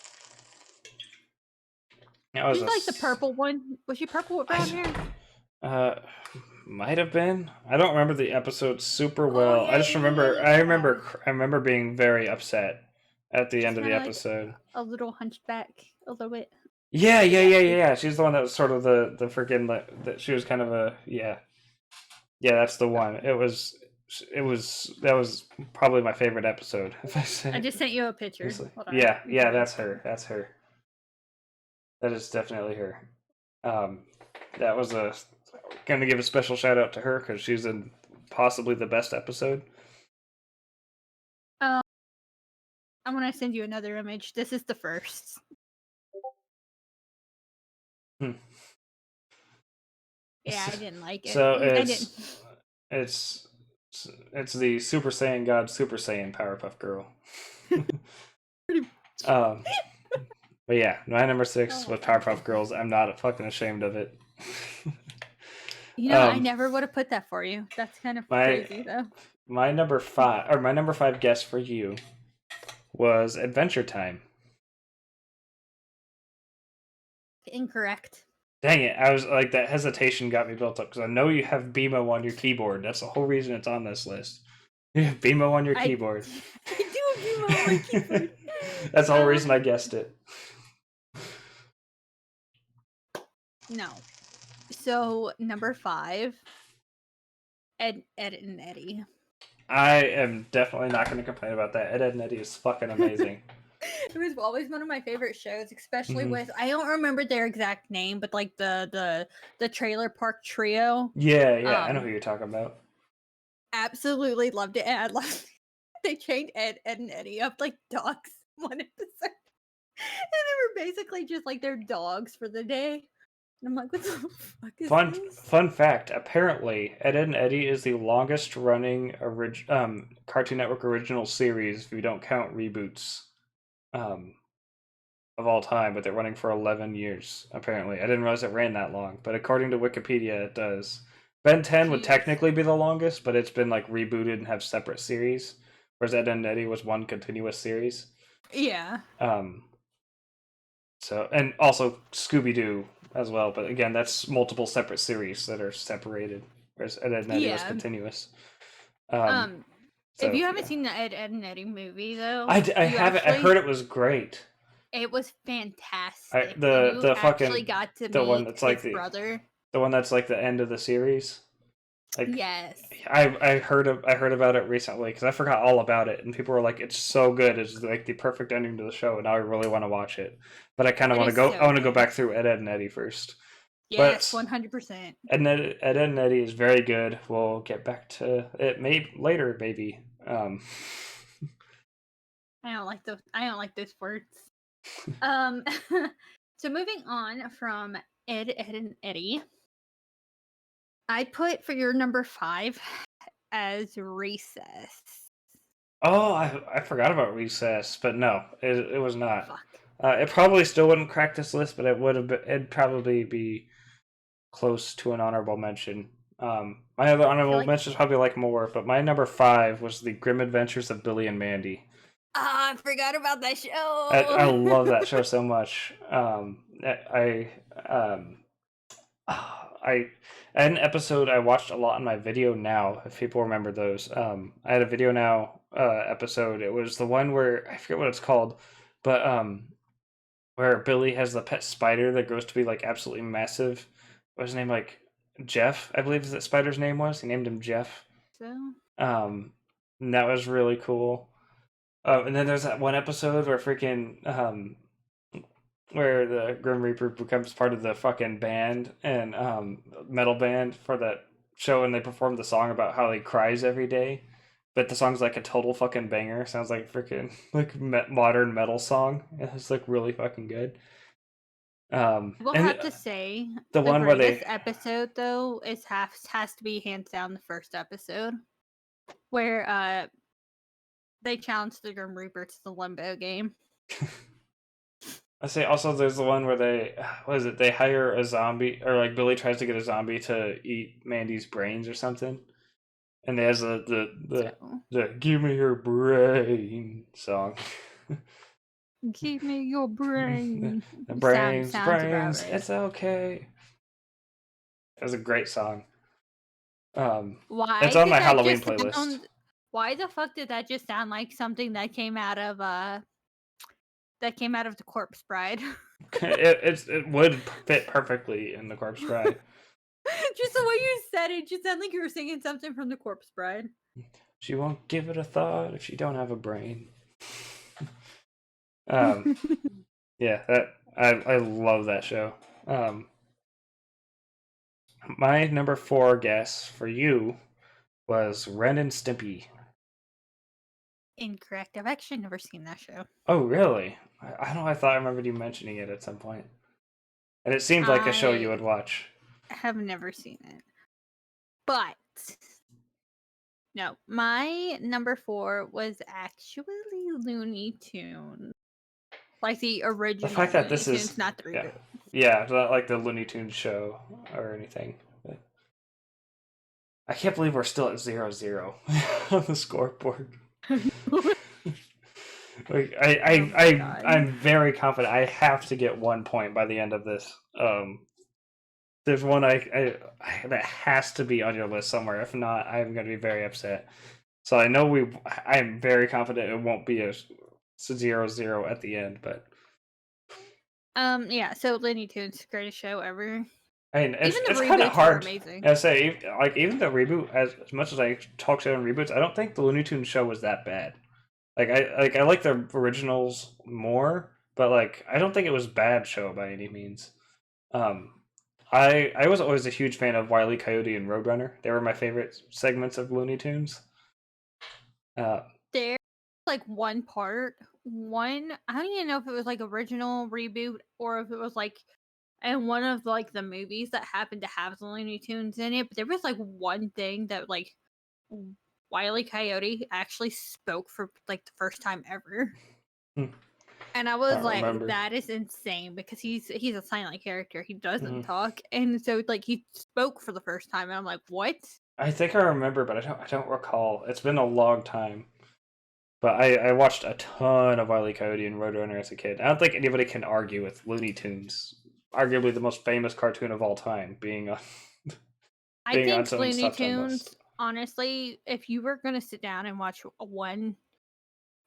She's like the purple one. Was she purple with brown hair? Might have been. I don't remember the episode super well. I just remember. I remember being very upset at the end of the episode. Like a little hunchback, a little bit. Yeah. She's the one that was sort of the freaking that she was kind of a yeah. That's the one. It was That was probably my favorite episode. If I say I just sent you a picture. Hold on. yeah, that's her. That's her. That is definitely her. That was gonna give a special shout out to her because she's in possibly the best episode. I'm gonna send you another image. This is the first. Hmm. Yeah, I didn't like it. So I didn't. it's the Super Saiyan God Super Saiyan Powerpuff Girl. But yeah, my number 6 was Powerpuff Girls. I'm not fucking ashamed of it. I never would have put that for you. That's kind of crazy, though. My number 5 guess for you was Adventure Time. Incorrect. Dang it! I was like, that hesitation got me built up because I know you have BMO on your keyboard. That's the whole reason it's on this list. You have BMO on your keyboard. I do have BMO on my keyboard. That's the whole reason I guessed it. No. So number 5, Ed, and Eddie. I am definitely not going to complain about that. Ed, and Eddie is fucking amazing. It was always one of my favorite shows, especially with, I don't remember their exact name, but like the Trailer Park Trio. Yeah, I know who you're talking about. Absolutely loved it, and I loved they chained Ed, and Eddie up like dogs one episode, and they were basically just like their dogs for the day. And I'm like, what the fuck is this? Fun fact, apparently, Ed, and Eddie is the longest running Cartoon Network original series, if you don't count reboots, of all time, but they're running for 11 years, apparently. I didn't realize it ran that long, but according to Wikipedia, it does. Ben 10 would technically be the longest, but it's been like rebooted and have separate series, whereas Ed, and Eddie was one continuous series. Yeah. So, and also Scooby-Doo as well, but again, that's multiple separate series that are separated, whereas Ed, and Eddie was continuous. If you haven't seen the Ed, and Eddie movie, though, I haven't. I heard it was great. It was fantastic. The fucking actually got to the meet one that's his like brother. The one that's like the end of the series. Like, yes. I heard about it recently because I forgot all about it, and people were like, "It's so good! It's like the perfect ending to the show." And now I really want to watch it, but I kind of want to go. I want to go back through Ed, and Eddie first. Yes, 100%. Ed, and Eddie is very good. We'll get back to it later, maybe. I don't like those words. So moving on from Ed, and Eddie, I put for your number 5 as Recess. Oh, I forgot about Recess, but no, it was not. Fuck. It probably still wouldn't crack this list, but it'd probably be close to an honorable mention. My other honorable mentions probably like more, but my number 5 was The Grim Adventures of Billy and Mandy. I forgot about that show. I love that show so much. An episode I watched a lot on my Video Now, if people remember those. I had a Video Now episode. It was the one where I forget what it's called, but where Billy has the pet spider that grows to be like absolutely massive. What was his name? Like Jeff, I believe that spider's name was. He named him Jeff. So. And that was really cool. And then there's that one episode where where the Grim Reaper becomes part of the fucking band and metal band for that show, and they perform the song about how he cries every day, but the song's like a total fucking banger. Sounds like freaking like modern metal song. It's like really fucking good. We'll have to say the one where this episode though has to be hands down the first episode where they challenge the Grim Reaper to the Limbo game. I say also there's the one where they hire a zombie, or like Billy tries to get a zombie to eat Mandy's brains or something, and there's the "Give me your brain" song. Give me your brain. brains. Right. It's okay. It was a great song. Why? It's on my Halloween playlist. Why the fuck did that just sound like something that came out of the Corpse Bride? It would fit perfectly in the Corpse Bride. Just the way you said it, just sounded like you were singing something from The Corpse Bride. She won't give it a thought if she don't have a brain. Yeah, that I love that show. My number 4 guess for you was Ren and Stimpy. Incorrect. I've actually never seen that show. Oh, really? I don't know. I thought I remembered you mentioning it at some point, and it seemed like a show you would watch. I have never seen it, but no, my number 4 was actually Looney Tunes, like the original. The fact that Looney this Tunes, is not the reboot. yeah, not like the Looney Tunes show or anything. But I can't believe we're still at 0-0 on the scoreboard. Like I'm very confident I have to get 1 point by the end of this. There's one I that has to be on your list somewhere. If not, I'm going to be very upset. So I know I'm very confident it won't be a 0-0 at the end, but yeah. So Looney Tunes, greatest show ever. I mean, Even the it's kind of reboots hard. were amazing. I say, like, even the reboot, as much as I talk shit on reboots, I don't think the Looney Tunes show was that bad. I like the originals more, but like I don't think it was a bad show by any means. I was always a huge fan of Wile E. Coyote and Roadrunner. They were my favorite segments of Looney Tunes. There, like one part, I don't even know if it was like original reboot or if it was like in one of like the movies that happened to have the Looney Tunes in it. But there was like one thing that like Wile E. Coyote actually spoke for like the first time ever. And I was like, remember. that is insane because he's a silent character. He doesn't talk. And so like he spoke for the first time and I'm like, what? I think I remember, but I don't recall. It's been a long time. But I watched a ton of Wile E. Coyote and Roadrunner as a kid. I don't think anybody can argue with Looney Tunes, arguably the most famous cartoon of all time, being on. I think Looney Tunes, honestly, if you were going to sit down and watch one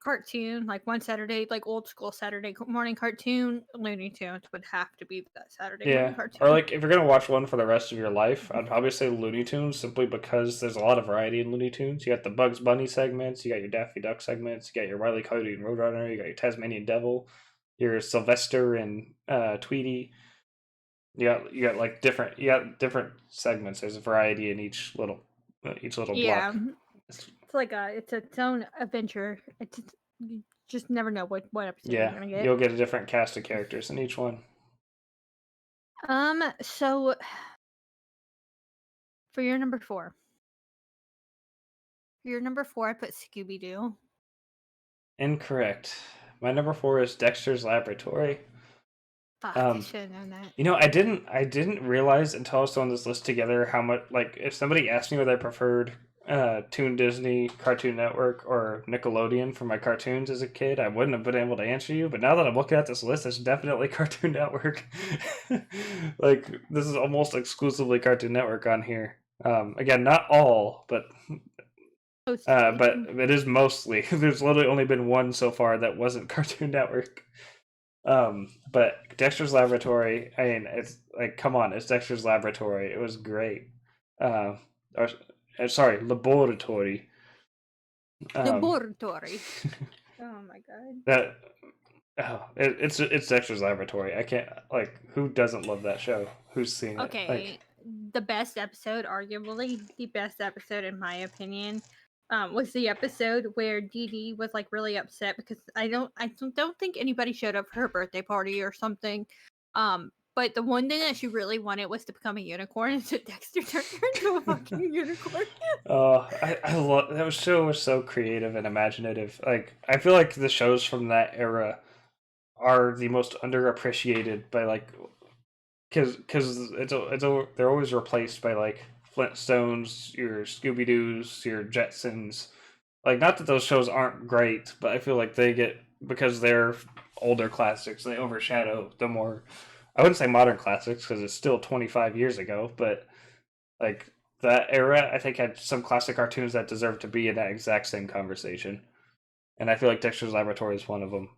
cartoon, like one Saturday, like old school Saturday morning cartoon, Looney Tunes would have to be that Saturday morning cartoon. Or like if you're gonna watch one for the rest of your life, I'd probably say Looney Tunes simply because there's a lot of variety in Looney Tunes. You got the Bugs Bunny segments, you got your Daffy Duck segments, you got your Wile E. Coyote and Roadrunner, you got your Tasmanian Devil, your Sylvester and Tweety. You got like different segments. There's a variety in each little block. It's like it's its own adventure. You just never know what episode you're gonna get. You'll get a different cast of characters in each one. So for your number 4. For your number 4, I put Scooby-Doo. Incorrect. My number 4 is Dexter's Laboratory. Fuck, I should have known that. You know, I didn't realize until I was throwing this list together how much, like, if somebody asked me whether I preferred Toon Disney, Cartoon Network, or Nickelodeon for my cartoons as a kid, I wouldn't have been able to answer you. But now that I'm looking at this list, it's definitely Cartoon Network. Like, this is almost exclusively Cartoon Network on here. Again, not all, but it is mostly. There's literally only been one so far that wasn't Cartoon Network. But Dexter's Laboratory, I mean, it's like, come on, it's Dexter's Laboratory. It was great. Sorry, Laboratory. Laboratory. Oh my god. It's Dexter's Laboratory. I can't, like, who doesn't love that show? Who's seen it? Okay, the best episode, arguably the best episode in my opinion, was the episode where Dee Dee was like really upset because I don't think anybody showed up for her birthday party or something. But the one thing that she really wanted was to become a unicorn, so Dexter turned her into a fucking unicorn. Oh, I love that show. Was so creative and imaginative. Like, I feel like the shows from that era are the most underappreciated by, like, because they're always replaced by like Flintstones, your Scooby Doo's, your Jetsons. Like, not that those shows aren't great, but I feel like they get, because they're older classics, they overshadow the more, I wouldn't say modern classics because it's still 25 years ago, but like that era, I think, had some classic cartoons that deserve to be in that exact same conversation. And I feel like Dexter's Laboratory is one of them.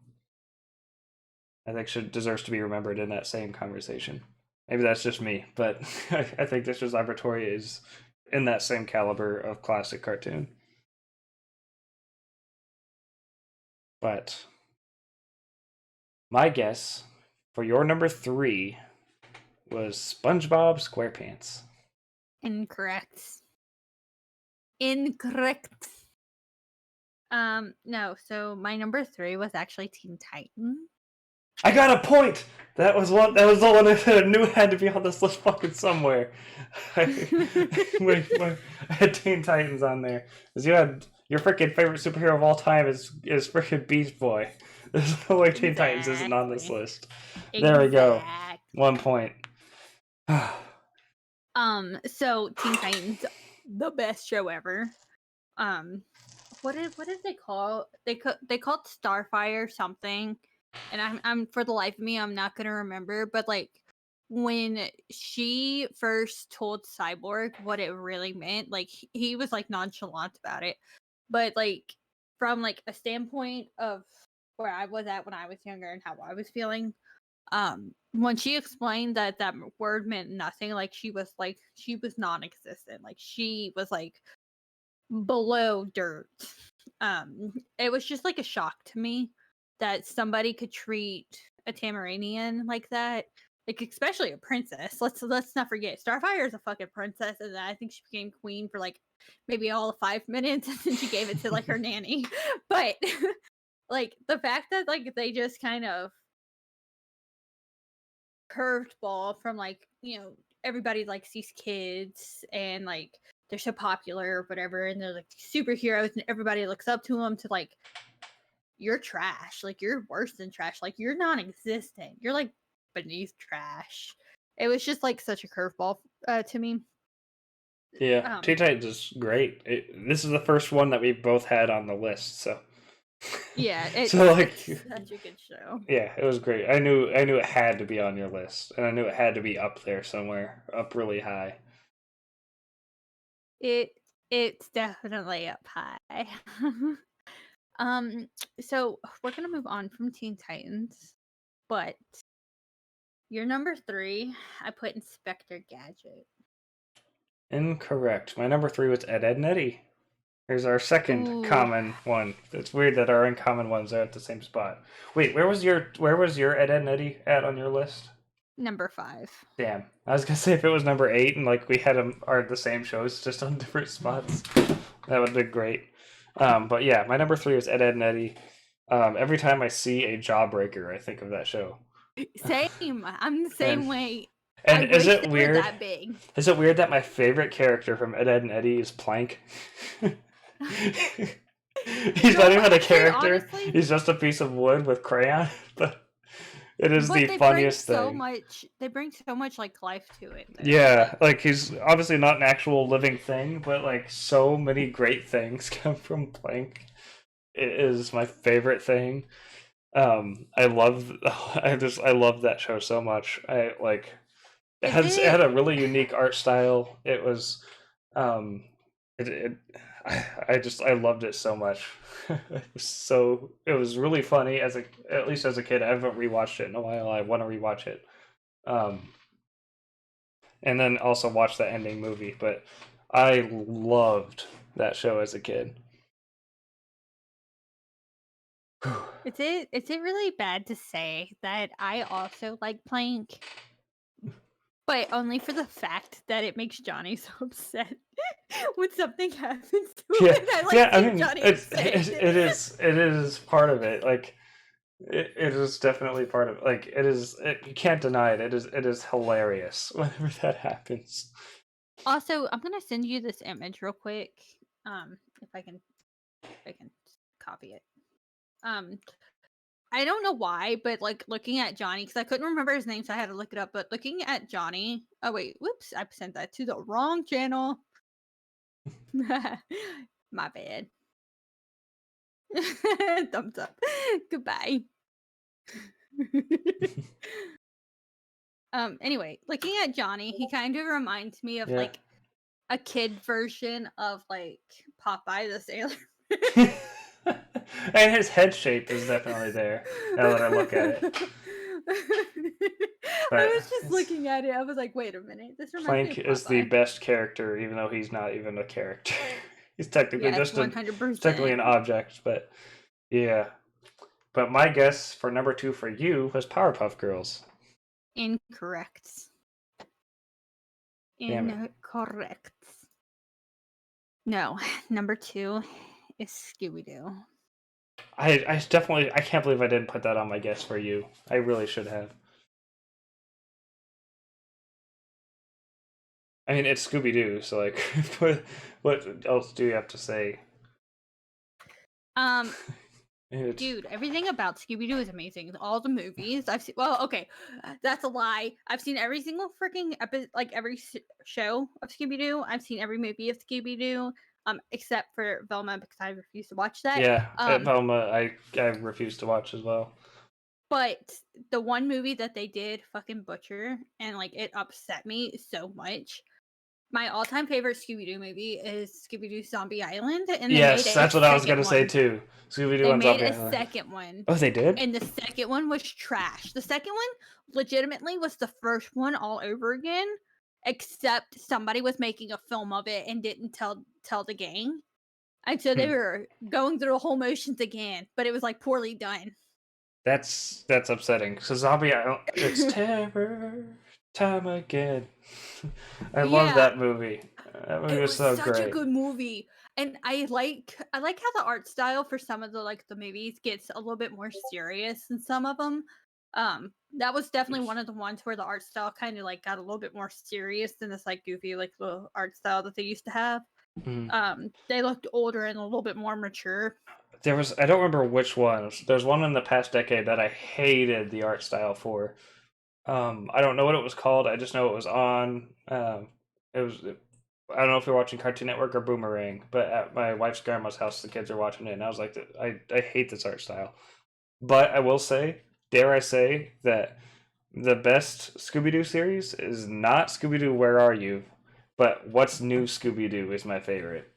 I think deserves to be remembered in that same conversation. Maybe that's just me, but I think Dexter's Laboratory is in that same caliber of classic cartoon. But my guess for your number 3 was SpongeBob SquarePants. Incorrect. Incorrect. No, so my number 3 was actually Teen Titans. I got a point. That was the one I knew had to be on this list fucking somewhere. I had Teen Titans on there because you had your freaking favorite superhero of all time is freaking Beast Boy. There's no way Teen Titans isn't on this list. There we go. 1 point. So Teen Titans, the best show ever. What did they call? They called Starfire something, and I'm for the life of me I'm not gonna remember. But like when she first told Cyborg what it really meant, like he was like nonchalant about it, but like from like a standpoint of where I was at when I was younger and how I was feeling, when she explained that that word meant nothing, like she was non-existent, like she was like below dirt. It was just like a shock to me that somebody could treat a Tamaranian like that, like especially a princess. Let's not forget Starfire is a fucking princess, and I think she became queen for like maybe all of 5 minutes, and then she gave it to like her nanny. But like the fact that like they just kind of curved ball from like, you know, everybody likes these kids and like they're so popular or whatever, and they're like superheroes and everybody looks up to them, to like, you're trash, like you're worse than trash, like you're non-existent, you're like beneath trash. It was just like such a curveball to me. Yeah, Teen Titans is great. This is the first one that we both had on the list, so yeah, it's such a good show. Yeah, it was great. I knew it had to be on your list, and I knew it had to be up there somewhere, up really high. It's definitely up high. So we're gonna move on from Teen Titans, but your number 3, I put Inspector Gadget. Incorrect. My number 3 was Ed, Edd n Eddy. Here's our second common one. It's weird that our uncommon ones are at the same spot. Wait, where was your Ed, Edd n Eddy at on your list? Number 5. Damn, I was gonna say if it was number 8 and like we had them are the same shows just on different spots, that would have been great. But yeah, my number 3 is Ed, Edd n Eddy. Every time I see a Jawbreaker, I think of that show. Same. I'm the same way. And is it weird? That big. Is it weird that my favorite character from Ed, Edd n Eddy is Plank? He's not even a character. Honestly, he's just a piece of wood with crayon. But it is the funniest thing. They bring so much like life to it. Though. Yeah, like he's obviously not an actual living thing, but like so many great things come from Plank. It is my favorite thing. I love that show so much. It had a really unique art style. It was I loved it so much. It was really funny at least as a kid. I haven't rewatched it in a while. I want to rewatch it. And then also watch the ending movie, but I loved that show as a kid. Is it really bad to say that I also like Plank? But only for the fact that it makes Johnny so upset when something happens to him. I mean, Johnny it is part of it. Like it is definitely part of it. Like it is. You can't deny it. It is hilarious whenever that happens. Also, I'm gonna send you this image real quick. If I can copy it. I don't know why, but like looking at Johnny, because I couldn't remember his name, so I had to look it up. But looking at Johnny, oh wait, whoops, I sent that to the wrong channel. My bad. Thumbs up. Goodbye. Anyway, looking at Johnny, he kind of reminds me of like a kid version of like Popeye the Sailor. And his head shape is definitely there now that I look at it. But was just looking at it. I was like, wait a minute. This reminds Plank me of is the Popeye. best character, even though he's not even a character. He's technically Yes, just technically an 100%. object, but yeah. But my guess for number 2 for you was Powerpuff Girls. Incorrect. Damn it. Incorrect. No, number 2 is Scooby-Doo. I definitely I can't believe I didn't put that on my guess for you. I really should have. I mean, it's Scooby Doo, so like, what else do you have to say? It's, Dude, everything about Scooby-Doo is amazing. All the movies I've seen. Well, okay, that's a lie. I've seen every single freaking episode, like every show of Scooby-Doo. I've seen every movie of Scooby-Doo, except for Velma because I refuse to watch that. yeah, Velma, I refuse to watch as well. But the one movie that they did fucking butcher and like it upset me so much. My all-time favorite Scooby-Doo movie is Scooby-Doo Zombie Island, and they Yes, made that's what I was gonna say one. too. Scooby Doo They on made Zombie a Island. second one. Oh, they did? And the second one was trash. The second one legitimately was the first one all over again, except somebody was making a film of it and didn't tell the gang. And so they were going through the whole motions again, but it was like poorly done. That's upsetting. So Zombie Island, it's terror time again. I love that movie. That movie It was was so such great. a good movie. And I like how the art style for some of the movies gets a little bit more serious than some of them. That was definitely one of the ones where the art style kind of like got a little bit more serious than this like goofy like little art style that they used to have. They looked older and a little bit more mature. There was I don't remember which one. There's one in the past decade that I hated the art style for. I don't know what it was called. I just know it was on. It was. I don't know if you're watching Cartoon Network or Boomerang, but at my wife's grandma's house, the kids are watching it, and I was like, I hate this art style. But I will say, dare I say, that the best Scooby Doo series is not Scooby Doo Where Are You, but What's New Scooby Doo is my favorite.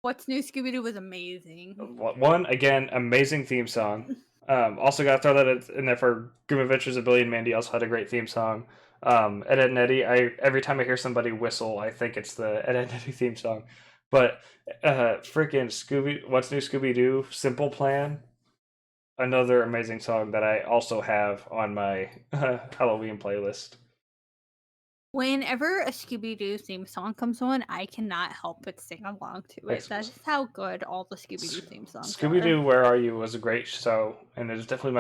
What's New Scooby-Doo was amazing. One, again, amazing theme song. Also got to throw that in there for Grim Adventures of Billy and Mandy. Also had a great theme song. Ed, Edd and Eddy. Every time I hear somebody whistle, I think it's the Ed, Edd and Eddy theme song. But freaking What's New Scooby Doo? Simple Plan. Another amazing song that I also have on my Halloween playlist. Whenever a Scooby-Doo theme song comes on, I cannot help but sing along to it. That's how good all the Scooby-Doo theme songs Scooby Doo are. Where Are You was a great show, and it's definitely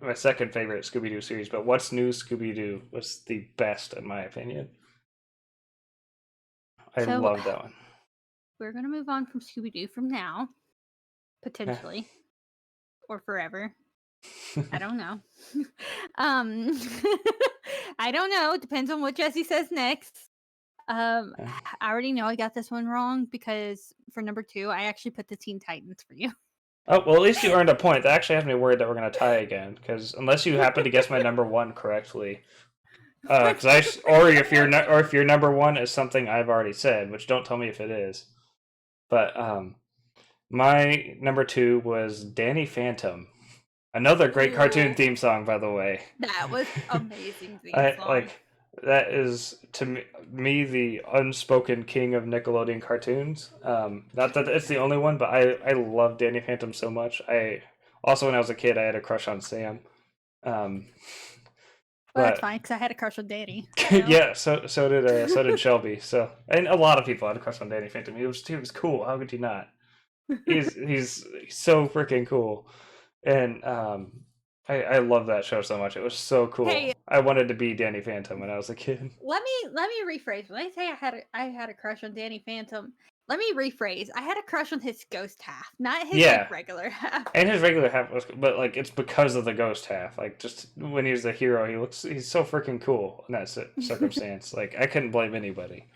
my second favorite Scooby Doo series. But What's New Scooby Doo was the best in my opinion. I love that one. We're gonna move on from Scooby-Doo from now, potentially, or forever. I don't know. I don't know. Depends on what Jesse says next. I already know I got this one wrong because for number 2, I actually put the Teen Titans for you. Oh well, at least you earned a point. That actually has me worried that we're gonna tie again. Because unless you happen to guess my number 1 correctly, or if your number 1 is something I've already said, which don't tell me if it is. But my number 2 was Danny Phantom. Another great cartoon theme song, by the way. That was amazing theme song. That is to me the unspoken king of Nickelodeon cartoons. Not that it's the only one, but I love Danny Phantom so much. I also, when I was a kid, I had a crush on Sam. Well, that's fine because I had a crush on Danny. Yeah, so did Shelby. So, and a lot of people had a crush on Danny Phantom. He was cool. How could you not? He's so freaking cool. And I love that show so much. It was so cool. Hey, I wanted to be Danny Phantom when I was a kid. Let me rephrase. When I say I had a crush on Danny Phantom, let me rephrase. I had a crush on his ghost half, not his like, regular half. And his regular half was, but like it's because of the ghost half. Like just when he's the hero, he's so freaking cool in that circumstance. Like I couldn't blame anybody.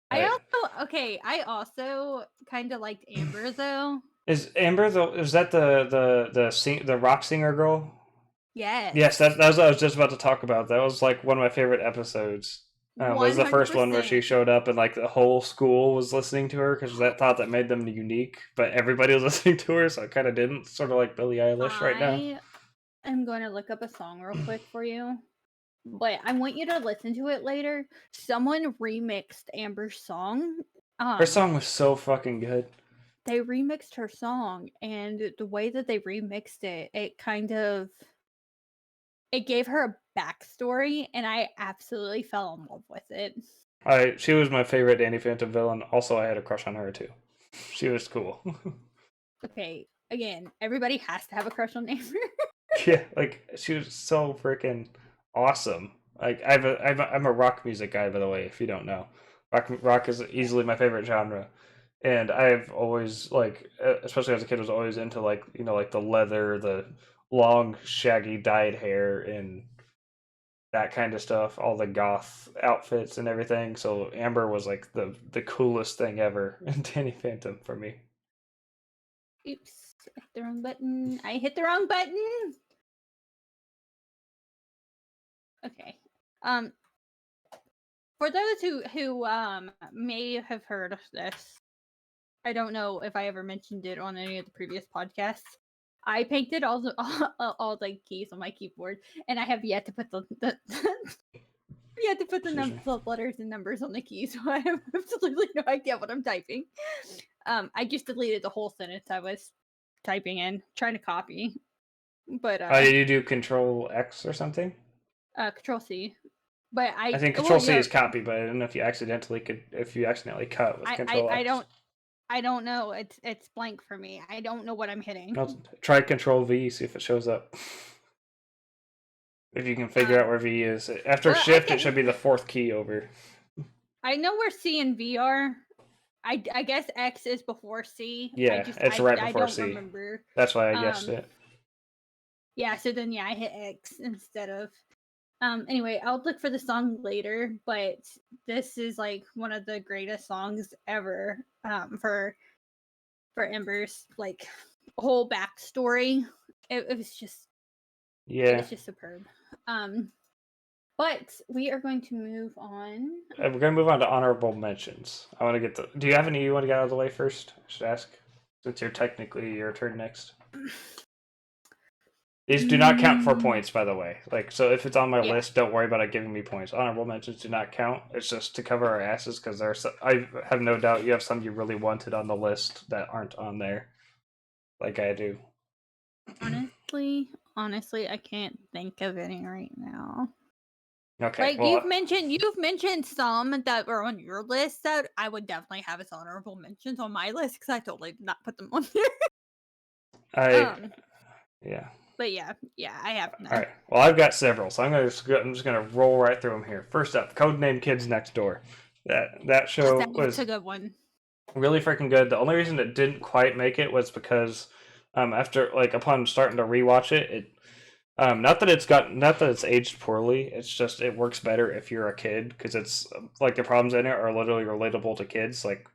I also kind of liked Amber though. Is Amber is that the rock singer girl? Yes. Yes, that was what I was just about to talk about. That was like one of my favorite episodes. Was the first one where she showed up and like the whole school was listening to her because that made them unique, but everybody was listening to her, so it kind of didn't. Sort of like Billie Eilish right now. I'm going to look up a song real quick for you, but I want you to listen to it later. Someone remixed Amber's song. Her song was so fucking good. They remixed her song, and the way that they remixed it, it gave her a backstory, and I absolutely fell in love with it. She was my favorite Danny Phantom villain. Also, I had a crush on her too. She was cool. Okay, again, everybody has to have a crush on Amber. Yeah, like she was so freaking awesome. Like I'm a rock music guy, by the way. If you don't know, rock is easily my favorite genre, and I've always like, especially as a kid, was always into like like the leather, the long shaggy dyed hair, and that kind of stuff. All the goth outfits and everything. So Amber was like the coolest thing ever in Danny Phantom for me. Oops, I hit the wrong button. I hit the wrong button. Okay. For those who may have heard of this, I don't know if I ever mentioned it on any of the previous podcasts. I painted all the keys on my keyboard, and I have yet to put the yet to put the letters and numbers on the keys, so I have absolutely no idea what I'm typing. I just deleted the whole sentence I was typing in, trying to copy. But Did you do Control X or something? Control C. But I think Control C is copy, but I don't know if you accidentally cut with Control X. I don't know. It's blank for me. I don't know what I'm hitting. Try Control V, see if it shows up. If you can figure out where V is. After Shift, it should be the fourth key over. I know where C and V are. I guess X is before C. Yeah, it's right before I don't C. remember. That's why I guessed it. Yeah, so then I hit X instead of. Anyway, I'll look for the song later, but this is like one of the greatest songs ever. For Ember's like whole backstory. It was just it's just superb. But we are going to move on. We're going to move on to honorable mentions. I want to get do you have any you want to get out of the way first? I should ask, since you're technically your turn next. These do not count for points, by the way. Like, so if it's on my list, don't worry about it giving me points. Honorable mentions do not count. It's just to cover our asses, because I have no doubt you have some you really wanted on the list that aren't on there, like I do. Honestly, I can't think of any right now. Okay. Like, well, you've mentioned some that were on your list that I would definitely have as honorable mentions on my list, because I totally did not put them on there. Yeah. But yeah, I have none. All right. Well, I've got several, so I'm just gonna roll right through them here. First up, Codename Kids Next Door. That show was a good one. Really freaking good. The only reason it didn't quite make it was because after upon starting to rewatch it, not that it's aged poorly. It's just it works better if you're a kid, because it's like the problems in it are literally relatable to kids. Like,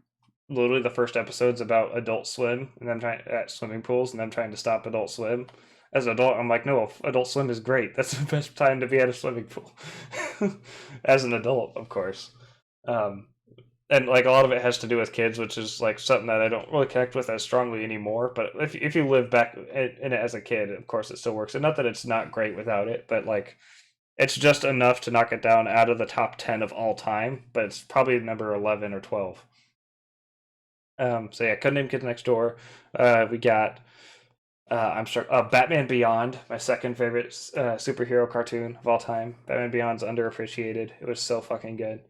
literally the first episode's about Adult Swim and them trying at swimming pools and them trying to stop Adult Swim. As an adult, I'm like, no, Adult Swim is great. That's the best time to be at a swimming pool. As an adult, of course. And like a lot of it has to do with kids, which is like something that I don't really connect with as strongly anymore. But if you live back in it as a kid, of course it still works. And not that it's not great without it, but like it's just enough to knock it down out of the top 10 of all time. But it's probably number 11 or 12. So yeah, Codename Kids Next Door. We got Batman Beyond, my second favorite superhero cartoon of all time. Batman Beyond's underappreciated. It was so fucking good.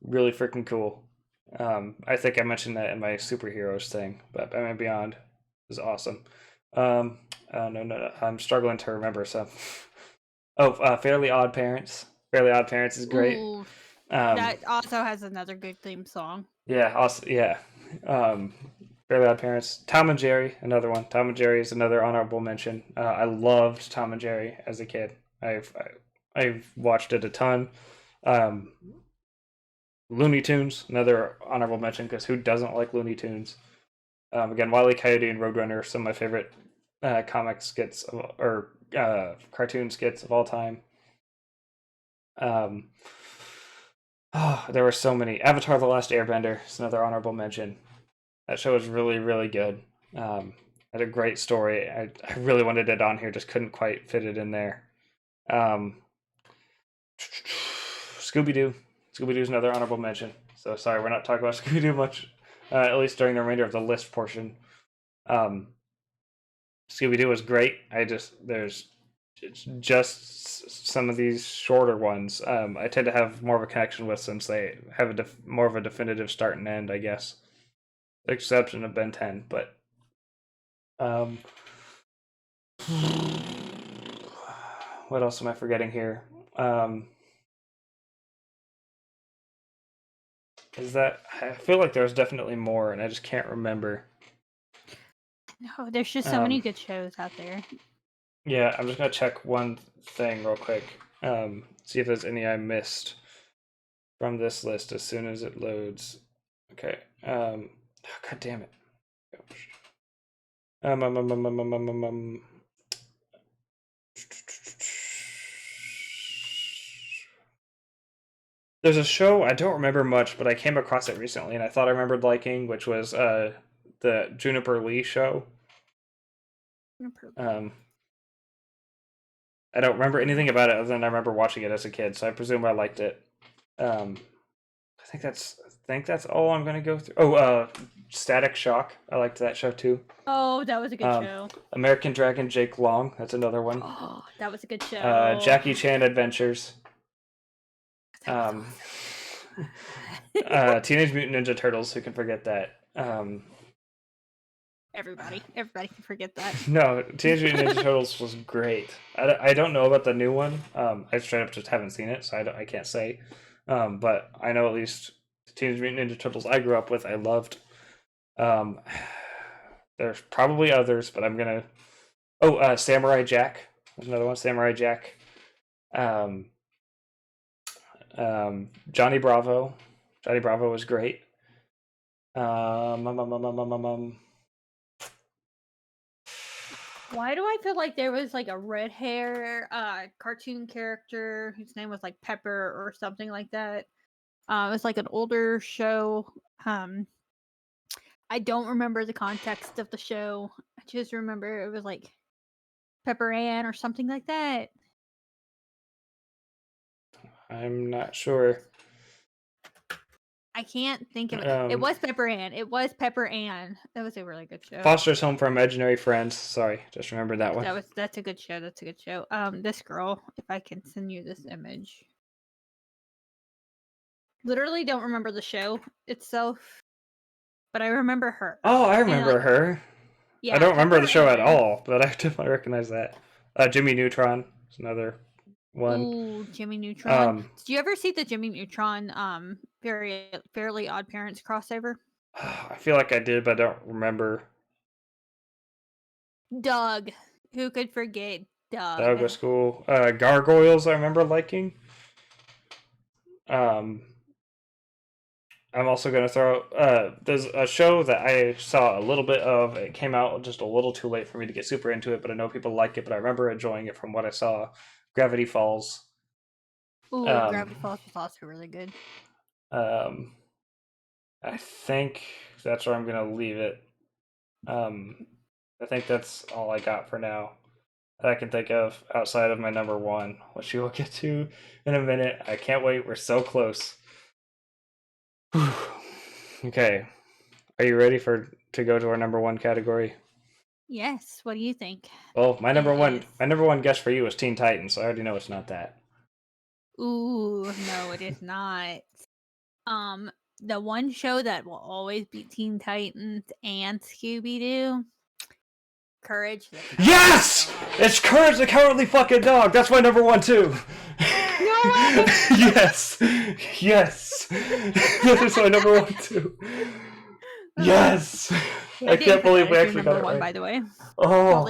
Really freaking cool. I think I mentioned that in my superheroes thing, but Batman Beyond is awesome. No, I'm struggling to remember some. Fairly Odd Parents. Fairly Odd Parents is great. Ooh, that also has another good theme song. Yeah, also, yeah. Fairly Odd Parents. Tom and Jerry, another one. Tom and Jerry is another honorable mention. I loved Tom and Jerry as a kid. I've watched it a ton. Looney Tunes, another honorable mention, because who doesn't like Looney Tunes? Again, Wile E. Coyote and Roadrunner, some of my favorite comic skits or cartoon skits of all time. There were so many. Avatar: The Last Airbender is another honorable mention. That show is really, really good. Had a great story. I really wanted it on here, just couldn't quite fit it in there. Scooby-Doo. Scooby-Doo's another honorable mention. So sorry, we're not talking about Scooby-Doo much, at least during the remainder of the list portion. Scooby-Doo was great. There's just some of these shorter ones. I tend to have more of a connection with since they have more of a definitive start and end, I guess. The exception of Ben 10, but what else am I forgetting here? Is that I feel like there's definitely more, and I just can't remember. No, there's just so many good shows out there. Yeah, I'm just gonna check one thing real quick. See if there's any I missed from this list as soon as it loads. Okay. God damn it. There's a show I don't remember much, but I came across it recently, and I thought I remembered liking, which was the Juniper Lee show. I don't remember anything about it other than I remember watching it as a kid, so I presume I liked it. I think that's all I'm gonna go through. Oh, Static Shock. I liked that show too. Oh, that was a good show. American Dragon Jake Long. That's another one. Oh, that was a good show. Jackie Chan Adventures. Teenage Mutant Ninja Turtles. Who can forget that? Everybody can forget that. No, Teenage Mutant Ninja Turtles was great. I don't know about the new one. I straight up just haven't seen it, so I can't say. But I know at least Teenage Mutant Ninja Turtles I grew up with, I loved. There's probably others, but I'm gonna. Oh, Samurai Jack. There's another one. Samurai Jack. Johnny Bravo. Johnny Bravo was great. Why do I feel like there was like a red hair cartoon character whose name was like Pepper or something like that? It was like an older show. I don't remember the context of the show. I just remember it was like Pepper Ann or something like that. I'm not sure. I can't think of it. It was Pepper Ann. That was a really good show. Foster's Home for Imaginary Friends. Sorry, just remembered that one. That's a good show. This girl, if I can send you this image. Literally don't remember the show itself, but I remember her. Oh, I remember her. Yeah, I don't remember the show at all, but I definitely recognize that. Jimmy Neutron is another one. Ooh, Jimmy Neutron. Did you ever see the Jimmy Neutron Fairly Odd Parents crossover? I feel like I did, but I don't remember. Doug. Who could forget Doug? Doug was cool. Gargoyles I remember liking. I'm also going to throw... there's a show that I saw a little bit of. It came out just a little too late for me to get super into it, but I know people like it, but I remember enjoying it from what I saw. Gravity Falls. Ooh, Gravity Falls was also really good. I think that's where I'm going to leave it. I think that's all I got for now that I can think of outside of my number one, which you will get to in a minute. I can't wait. We're so close. Okay. Are you ready to go to our number one category? Yes. What do you think? Well, my number one guess for you is Teen Titans, so I already know it's not that. Ooh, no, it is not. The one show that will always be Teen Titans and Scooby-Doo. Courage the Cowardly Yes! Dog. It's Courage the Cowardly fucking Dog. That's my number one too. No way! Yes. That is my number one too. Yes. I can't believe we actually got it right. By the way. Oh.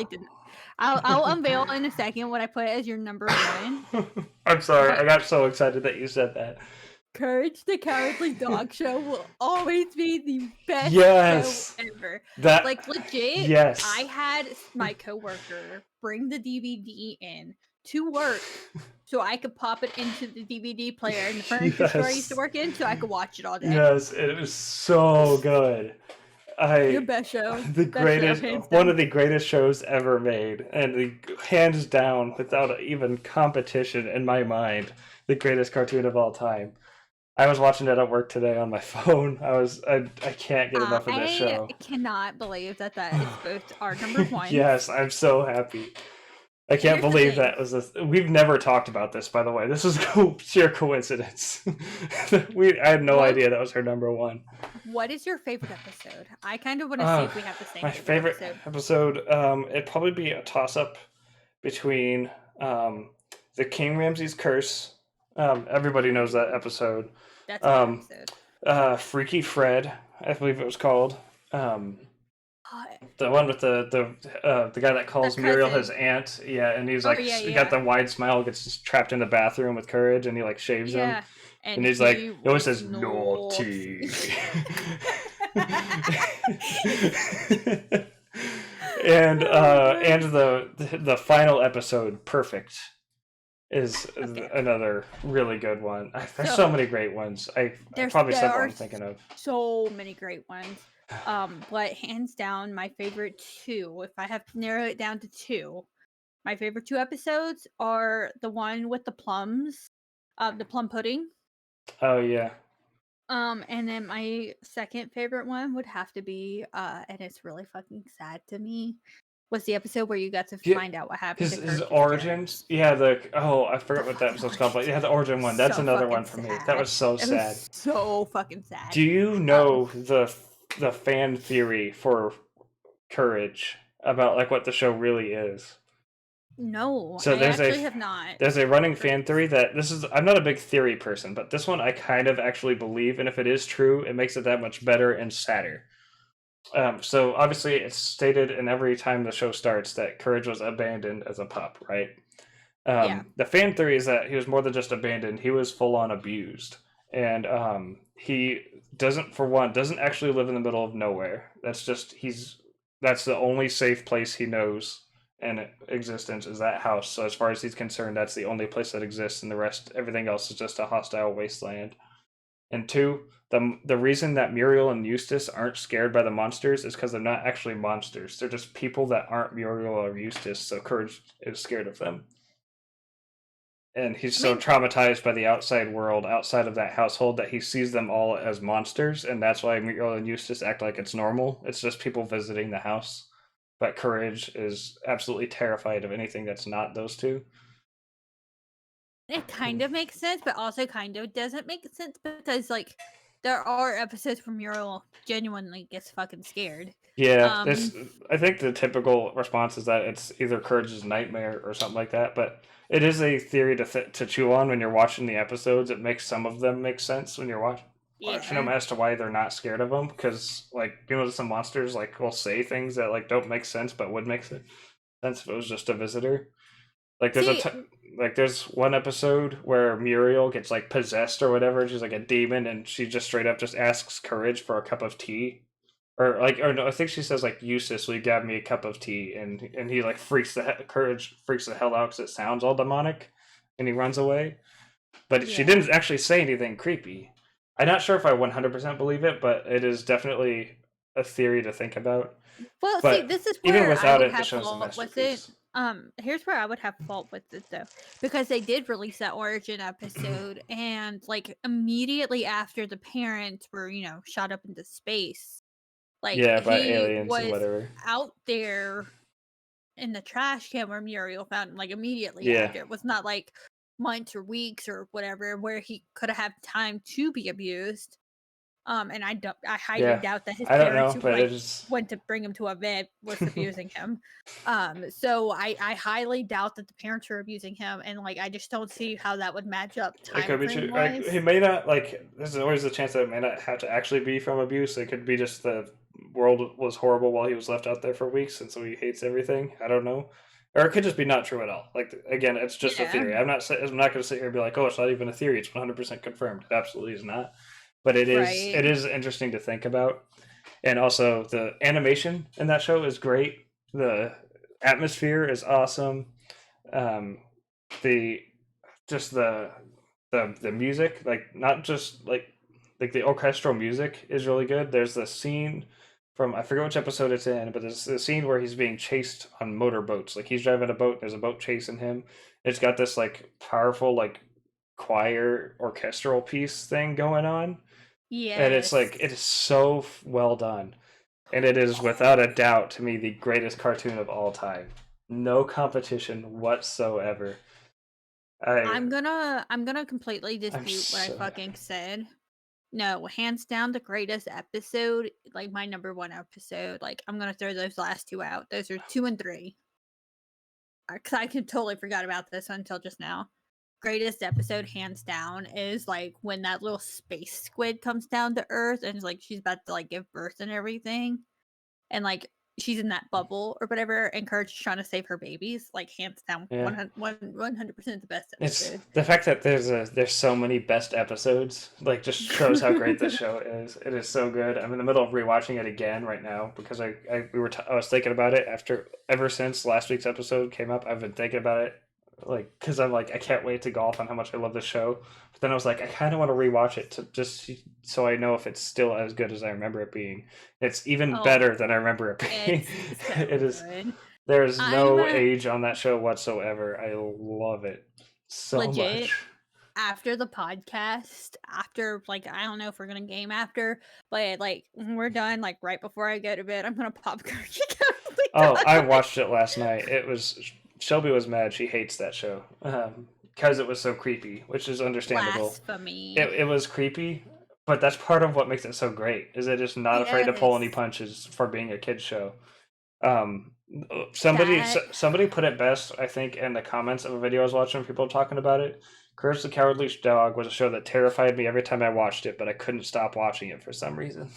I'll unveil in a second what I put as your number one. I'm sorry. I got so excited that you said that. Courage the Cowardly Dog show will always be the best show ever. Like legit, yes. I had my coworker bring the DVD in to work so I could pop it into the DVD player in the furniture store I used to work in so I could watch it all day. Yes, it was so good. Your I best show. the Best show, greatest, hands one down. of the greatest shows ever made, and hands down, without even competition in my mind, the greatest cartoon of all time. I was watching it at work today on my phone. I can't get enough of this I show. cannot believe that is both our number ones. Yes, I'm so happy. I can't Here's the believe thing. that was we've never talked about this, by the way. This is sheer coincidence. I had no What idea that was her number one. What is your favorite episode? I kind of want to see if we have the same My favorite episode, it'd probably be a toss up between the King Ramses curse. Everybody knows that episode. That's a good episode. Freaky Fred, I believe it was called. Uh, The one with the guy that calls Muriel his cousin. aunt, yeah, and he's Oh, like yeah, he got yeah. the wide smile, gets trapped in the bathroom with Courage, and he like shaves him, Yeah. and he's like, he he always was says naughty. And the final episode, Perfect, is Okay. another really good one. There's so many great ones. I probably said what I'm thinking of. So many great ones. But hands down, my favorite two, if I have to narrow it down to two, my favorite two episodes are the one with the plums, the plum pudding. Oh yeah. And then my second favorite one would have to be, and it's really fucking sad to me, was the episode where you got to find out what happened to his Kurt's origins. Yeah, I forgot what that episode's called, but yeah, the origin one. That's so another fucking one for me. That sad. was so It sad. was so fucking sad. Do you know the fan theory for Courage about like what the show really is? No, So I actually have not. There's a running fan theory that I'm not a big theory person, but this one I kind of actually believe, and if it is true, it makes it that much better and sadder. So obviously it's stated in every time the show starts that Courage was abandoned as a pup, right? Yeah. The fan theory is that he was more than just abandoned; he was full on abused, and he doesn't actually live in the middle of nowhere. That's the only safe place he knows in existence is that house. So as far as he's concerned, that's the only place that exists, and everything else is just a hostile wasteland. And two, the reason that Muriel and Eustace aren't scared by the monsters is because they're not actually monsters. They're just people that aren't Muriel or Eustace, so Courage is scared of them. And he's so traumatized by the outside world, outside of that household, that he sees them all as monsters, and that's why Muriel and Eustace act like it's normal. It's just people visiting the house. But Courage is absolutely terrified of anything that's not those two. It kind of makes sense, but also kind of doesn't make sense because, like, there are episodes where Muriel genuinely gets fucking scared. Yeah, I think the typical response is that it's either Courage's nightmare or something like that. But it is a theory to chew on when you're watching the episodes. It makes some of them make sense when you're watching them as to why they're not scared of them. Because some monsters like will say things that like don't make sense but would make sense if it was just a visitor. Like there's one episode where Muriel gets like possessed or whatever. She's like a demon, and she just straight up just asks Courage for a cup of tea, or no, I think she says like, Eustace, will you grab me a cup of tea? And he like Courage freaks the hell out because it sounds all demonic, and he runs away. But she didn't actually say anything creepy. I'm not sure if I 100% believe it, but it is definitely a theory to think about. Well, but see, this is where even without I would it, the have show's a fault with masterpiece. it. Here's where I would have fault with it though, because they did release that origin episode, and like immediately after the parents were, shot up into space, like by he aliens and was whatever. out there in the trash can where Muriel found him, like immediately after. It was not like months or weeks or whatever where he could have had time to be abused. And I highly doubt that his parents who went to bring him to a vet was abusing him. So I highly doubt that the parents were abusing him, and like I just don't see how that would match up. It could be true. Like, he may not there's always a chance that it may not have to actually be from abuse. It could be just the world was horrible while he was left out there for weeks, and so he hates everything. I don't know. Or it could just be not true at all. Like, again, it's just a theory. I'm not going to sit here and be like, oh, it's not even a theory. It's 100% confirmed. It absolutely is not. But it is interesting to think about. And also the animation in that show is great. The atmosphere is awesome. The music, like not just like the orchestral music is really good. There's the scene from, I forget which episode it's in, but there's a scene where he's being chased on motorboats. Like he's driving a boat, there's a boat chasing him. It's got this like powerful like choir orchestral piece thing going on, and it's Yes. like it is so well done, and it is without a doubt to me the greatest cartoon of all time. No competition whatsoever. I'm gonna completely I'm dispute what I so fucking happy. said. No, hands down the greatest episode, like my number one episode. Like I'm gonna throw those last two out. Those are 2 and 3. Cause I could totally forgot about this until just now. Greatest episode, hands down, is like when that little space squid comes down to Earth and is like she's about to like give birth and everything, and like she's in that bubble or whatever, and Courage is trying to save her babies. Like hands down, Yeah. 100% the best It's episode. the fact that there's so many best episodes, like just shows how great this show is. It is so good. I'm in the middle of rewatching it again right now because I was thinking about it ever since last week's episode came up. I've been thinking about it like because I'm like I can't wait to golf on how much I love this show. But then I was like I kind of want to rewatch it to just so I know if it's still as good as I remember it being. It's even Oh, better than I remember it being. it's so It is. good. There is I'm no age on that show whatsoever. I love it so legit much. after the podcast, after like I don't know if we're gonna game after, but like when we're done, like right before I go to bed, I'm gonna pop Courage the Cowardly Oh, I Dog. watched it last night. It was Shelby was mad. She hates that show because it was so creepy, which is understandable. Blasphemy. It was creepy, but that's part of what makes it so great. Is it is not afraid to pull any Yes. punches for being a kids show. Um, somebody That somebody put it best, I think, in the comments of a video I was watching. People talking about it. Courage the Cowardly Dog was a show that terrified me every time I watched it, but I couldn't stop watching it for some reason.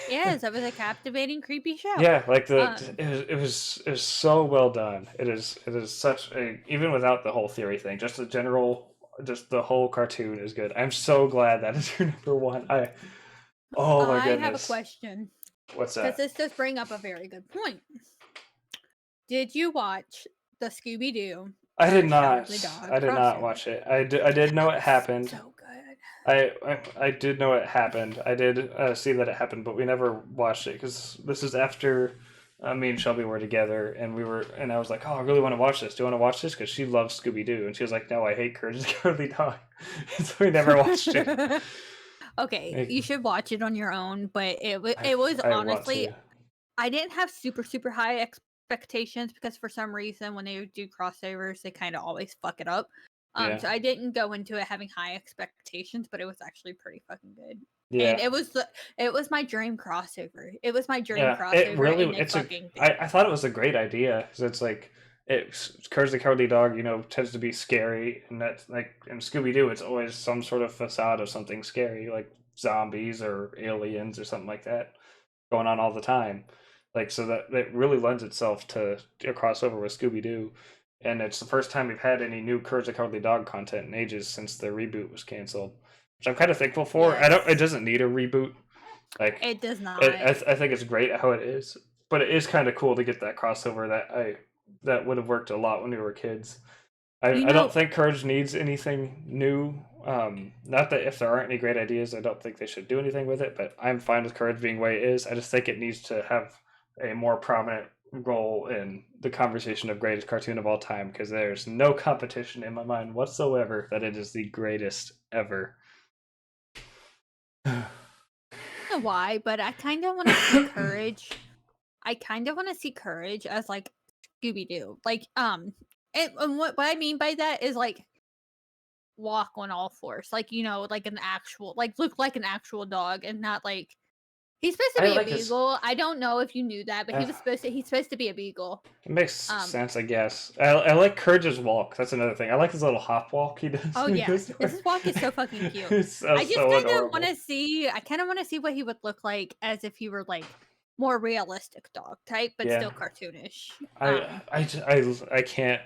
yes, that was a captivating, creepy show. Yeah, like Um, it was so well done. It is such a even without the whole theory thing, just the general just the whole cartoon is good. I'm so glad that is your number one. Oh my I have a goodness. question What's because that? this does bring up a very good point. Did you watch the Scooby Doo I did Courage the not. Cowardly Dog I did not crossover? watch it. I did know it happened. So good. I did know it happened. I did see that it happened, but we never watched it because this is after me and Shelby were together, and I was like, "Oh, I really want to watch this. Do you want to watch this?" Because she loves Scooby Doo, and she was like, "No, I hate Courage the Cowardly Dog," so we never watched it. Okay, Like, you should watch it on your own, but it was I want honestly to. I didn't have super high expectations because for some reason when they do crossovers, they kind of always fuck it up. Yeah, So I didn't go into it having high expectations, but it was actually pretty fucking good. And yeah, it was my dream crossover. It was my dream yeah. It crossover, really and they it's a. fucking did it. I thought it was a great idea because it's like Courage the Cowardly Dog, tends to be scary, and that's like in Scooby Doo, it's always some sort of facade of something scary, like zombies or aliens or something like that going on all the time. Like so that it really lends itself to a crossover with Scooby Doo, and it's the first time we've had any new Courage the Cowardly Dog content in ages since the reboot was canceled, which I'm kind of thankful for. I don't. It Yes, doesn't need a reboot. Like, it does not. I think it's great how it is, but it is kind of cool to get that crossover that would have worked a lot when we were kids. You I don't know, think Courage needs anything new. Not that if there aren't any great ideas, I don't think they should do anything with it. But I'm fine with Courage being the way it is. I just think it needs to have a more prominent role in the conversation of greatest cartoon of all time because there's no competition in my mind whatsoever that it is the greatest ever. I don't know why, but I kind of want to see Courage. I kind of want to see Courage as like Scooby Doo, like and what I mean by that is like walk on all fours, like like an actual, like look like an actual dog, and not like he's supposed to I be a like his. beagle. I don't know if you knew that, but Uh, he's supposed to be a beagle. it makes Um, sense, I guess. I like Courage's walk. That's another thing. I like his little hop walk he does. oh When he yeah, goes to his walk is so fucking cute. It's so, I just so kind of want adorable. to see. I kind of want to see what he would look like as if he were like more realistic dog type, but Yeah. still cartoonish. I can't.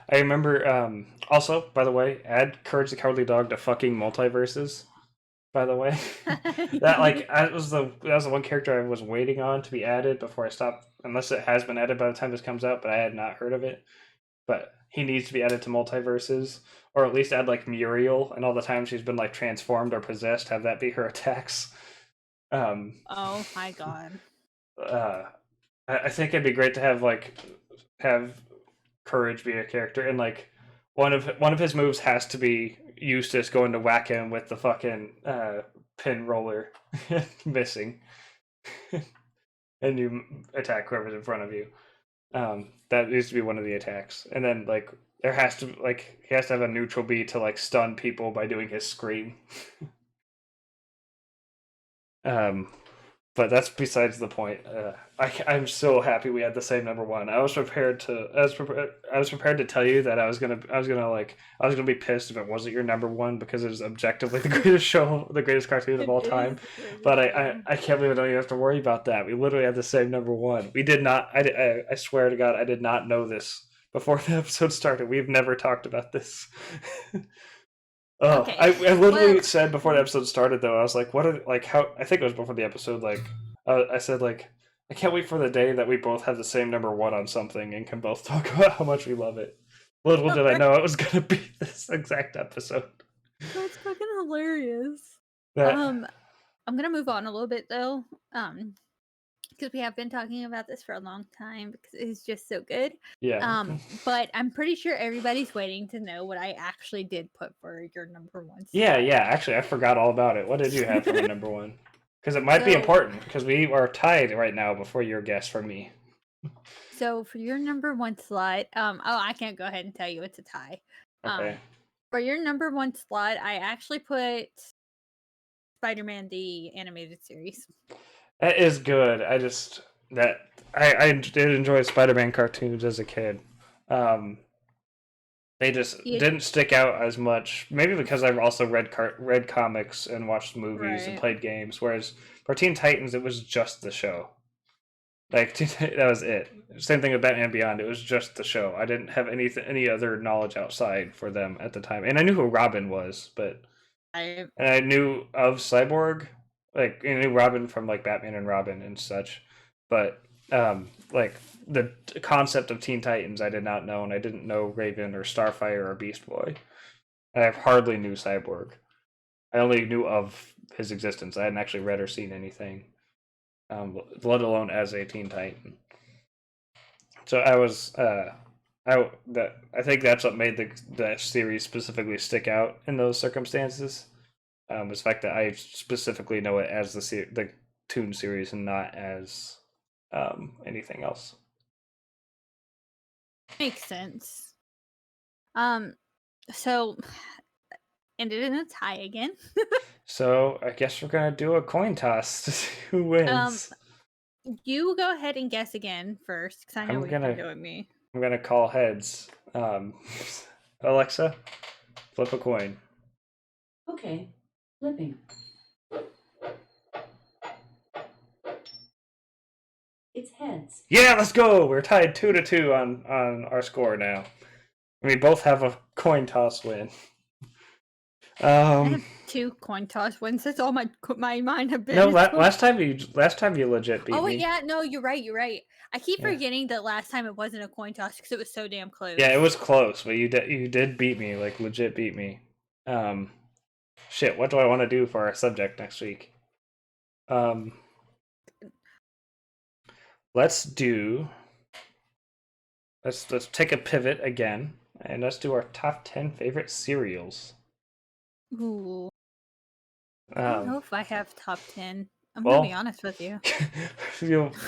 I remember. Also, by the way, add Courage the Cowardly Dog to fucking multiverses. By the way, that was the one character I was waiting on to be added before I stopped. Unless it has been added by the time this comes out, but I had not heard of it. But he needs to be added to multiverses, or at least add like Muriel and all the times she's been like transformed or possessed. Have that be her attacks. Oh my god. I think it'd be great to have Courage be a character, and like one of his moves has to be Eustace going to whack him with the fucking pin roller missing, and you attack whoever's in front of you. That needs to be one of the attacks, and then like there has to he has to have a neutral B to like stun people by doing his scream. But that's besides the point. I'm so happy we had the same number one. I was prepared to tell you that I was gonna be pissed if it wasn't your number one because it is objectively the greatest show, the greatest cartoon of all time. But I can't believe I don't even have to worry about that. We literally had the same number one. We did not. I swear to God, I did not know this before the episode started. We've never talked about this. Oh, Okay. I literally Well- said before the episode started though, I was like, what are like how I think it was before the episode, like I said like I can't wait for the day that we both have the same number one on something and can both talk about how much we love it. Little did I know it was gonna be this exact episode. That's fucking hilarious. That I'm gonna move on a little bit though. Because we have been talking about this for a long time because it's just so good. yeah. But I'm pretty sure everybody's waiting to know what I actually did put for your number one. Yeah, slot. yeah, actually I forgot all about it. What did you have for my number one? Because it might be So- important because we are tied right now before your guess for me. So for your number one slot, I can't go ahead and tell you it's a tie. Okay. For your number one slot, I actually put Spider-Man the animated series. That is good. I did enjoy Spider-Man cartoons as a kid. They just Yeah. didn't stick out as much. Maybe because I've also read comics and watched movies and Right. played games. Whereas for Teen Titans, it was just the show. Like that was it. Same thing with Batman Beyond. It was just the show. I didn't have any other knowledge outside for them at the time, and I knew who Robin was, and I knew of Cyborg. Like I knew Robin from like Batman and Robin and such, but like the concept of Teen Titans I did not know, and I didn't know Raven or Starfire or Beast Boy. I hardly knew Cyborg. I only knew of his existence. I hadn't actually read or seen anything, let alone as a Teen Titan. So I think that's what made the series specifically stick out in those circumstances. Is the fact that I specifically know it as the Toon series and not as anything else. Makes sense. So ended in a tie again. So I guess we're gonna do a coin toss to see who wins. You go ahead and guess again first, because I know I'm what gonna- you're doing me. I'm gonna call heads. Alexa, flip a coin. Okay. Flipping. It's heads. Yeah, let's go. We're tied 2-2 on our score now. We both have a coin toss win. I have 2 coin toss wins. That's all my mine have been. No, last time you legit beat Oh me. yeah, no, you're right. I keep Yeah. forgetting that last time it wasn't a coin toss because it was so damn close. Yeah, it was close, but you did beat me, like legit beat me. Shit, what do I want to do for our subject next week? Let's take a pivot again, and let's do our top 10 favorite cereals. Ooh. I don't know if I have top 10. I'm well- gonna be honest with you.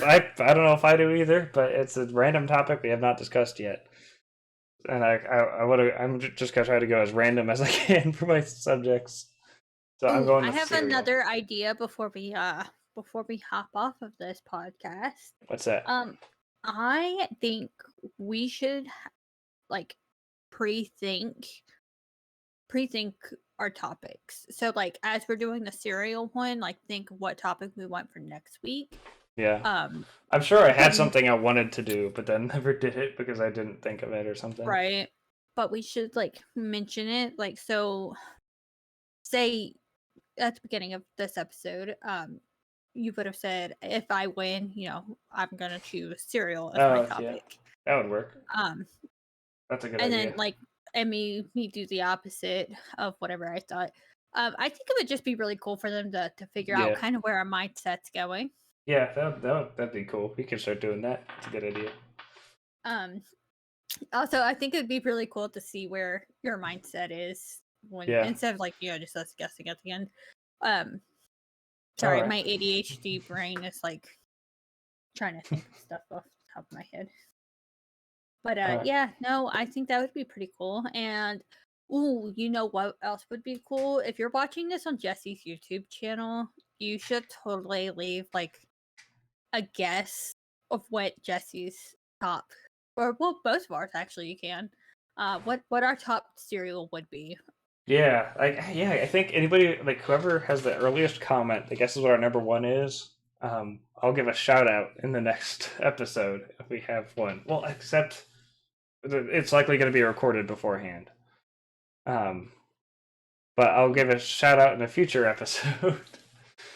I don't know if I do either, but it's a random topic we have not discussed yet, and I'm just gonna try to go as random as I can for my subjects. So I'm Ooh, going. I with have cereal. another idea before we hop off of this podcast. What's that? I think we should like pre-think our topics. So like as we're doing the cereal one, like think what topic we want for next week. Yeah. I'm sure I had um, something I wanted to do, but then never did it because I didn't think of it or something. Right. But we should like mention it. Like so say at the beginning of this episode, you would have said if I win, I'm gonna choose cereal as my Yeah. topic. That would work. That's a good and idea. then like and me do the opposite of whatever I thought. I think it would just be really cool for them to figure out Yeah. kind of where our mindset's going. Yeah, that'd be cool. We can start doing that. It's a good idea. Also, I think it'd be really cool to see where your mindset is when Yeah. instead of like just us guessing at the end. All Sorry, right. my ADHD brain is like trying to think of stuff off the top of my head. But All right. yeah, no, I think that would be pretty cool. And ooh, you know what else would be cool? If you're watching this on Jesse's YouTube channel, you should totally leave like a guess of what Jesse's top, or well, both of ours actually. You can. What our top cereal would be. Yeah, I think anybody like whoever has the earliest comment that guesses what our number one is, I'll give a shout out in the next episode if we have one. Well, except it's likely going to be recorded beforehand. But I'll give a shout out in a future episode.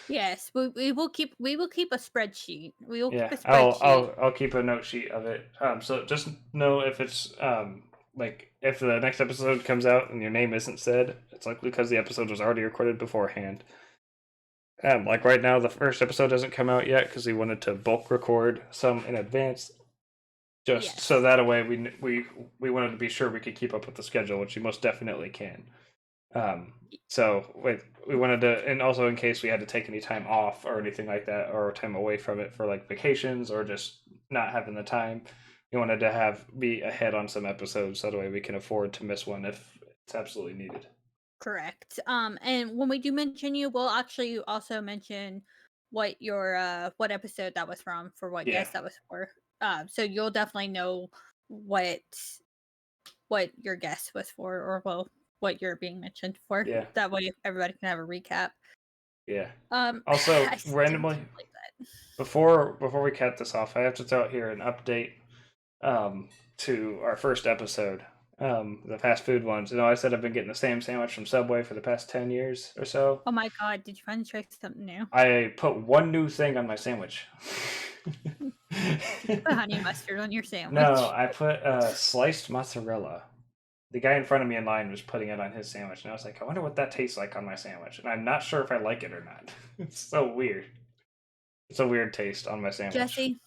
Yes, we will keep a spreadsheet. We will Yeah, keep a spreadsheet. I'll keep a note sheet of it. So just know if it's like if the next episode comes out and your name isn't said, it's likely because the episode was already recorded beforehand. Like right now, the first episode doesn't come out yet because we wanted to bulk record some in advance, just so Yes. that way we wanted to be sure we could keep up with the schedule, which you most definitely can. So we wanted to, and also in case we had to take any time off or anything like that, or time away from it for like vacations or just not having the time, we wanted to be ahead on some episodes so that way we can afford to miss one if it's absolutely needed. Correct. And when we do mention you, we'll actually also mention what your what episode that was from for what Yeah. guest that was for. So you'll definitely know what your guest was for, or well, what you're being mentioned for. Yeah. That way everybody can have a recap. Yeah. Also, Also, I still randomly, can't believe that. before we cut this off, I have to throw out here an update to our first episode, the fast food ones. You know, I said I've been getting the same sandwich from Subway for the past 10 years or so. Oh my god, did you finally try something new? I put one new thing on my sandwich. Did you put honey mustard on your sandwich? No, I put sliced mozzarella. The guy in front of me in line was putting it on his sandwich, and I was like, I wonder what that tastes like on my sandwich. And I'm not sure if I like it or not. It's so weird. It's a weird taste on my sandwich. Jesse,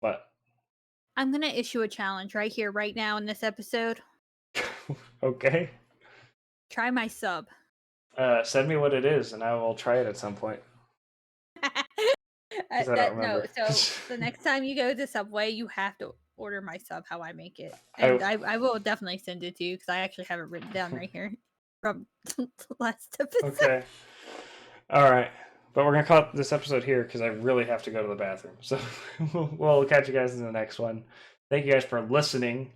But I'm gonna issue a challenge right here, right now in this episode. okay. Try my sub. Send me what it is, and I will try it at some point. 'Cause I don't No, remember. so the next time you go to Subway, you have to order my sub how I make it, and I will definitely send it to you because I actually have it written down right here from the last episode. Okay. All right. But we're gonna call this episode here because I really have to go to the bathroom. So we'll catch you guys in the next one. Thank you guys for listening,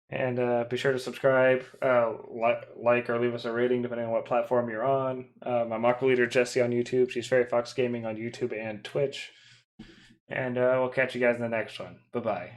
and be sure to subscribe, like or leave us a rating depending on what platform you're on. I'm AquaLeaderJesse on YouTube. She's Fairy Fox Gaming on YouTube and Twitch. And we'll catch you guys in the next one. Bye bye.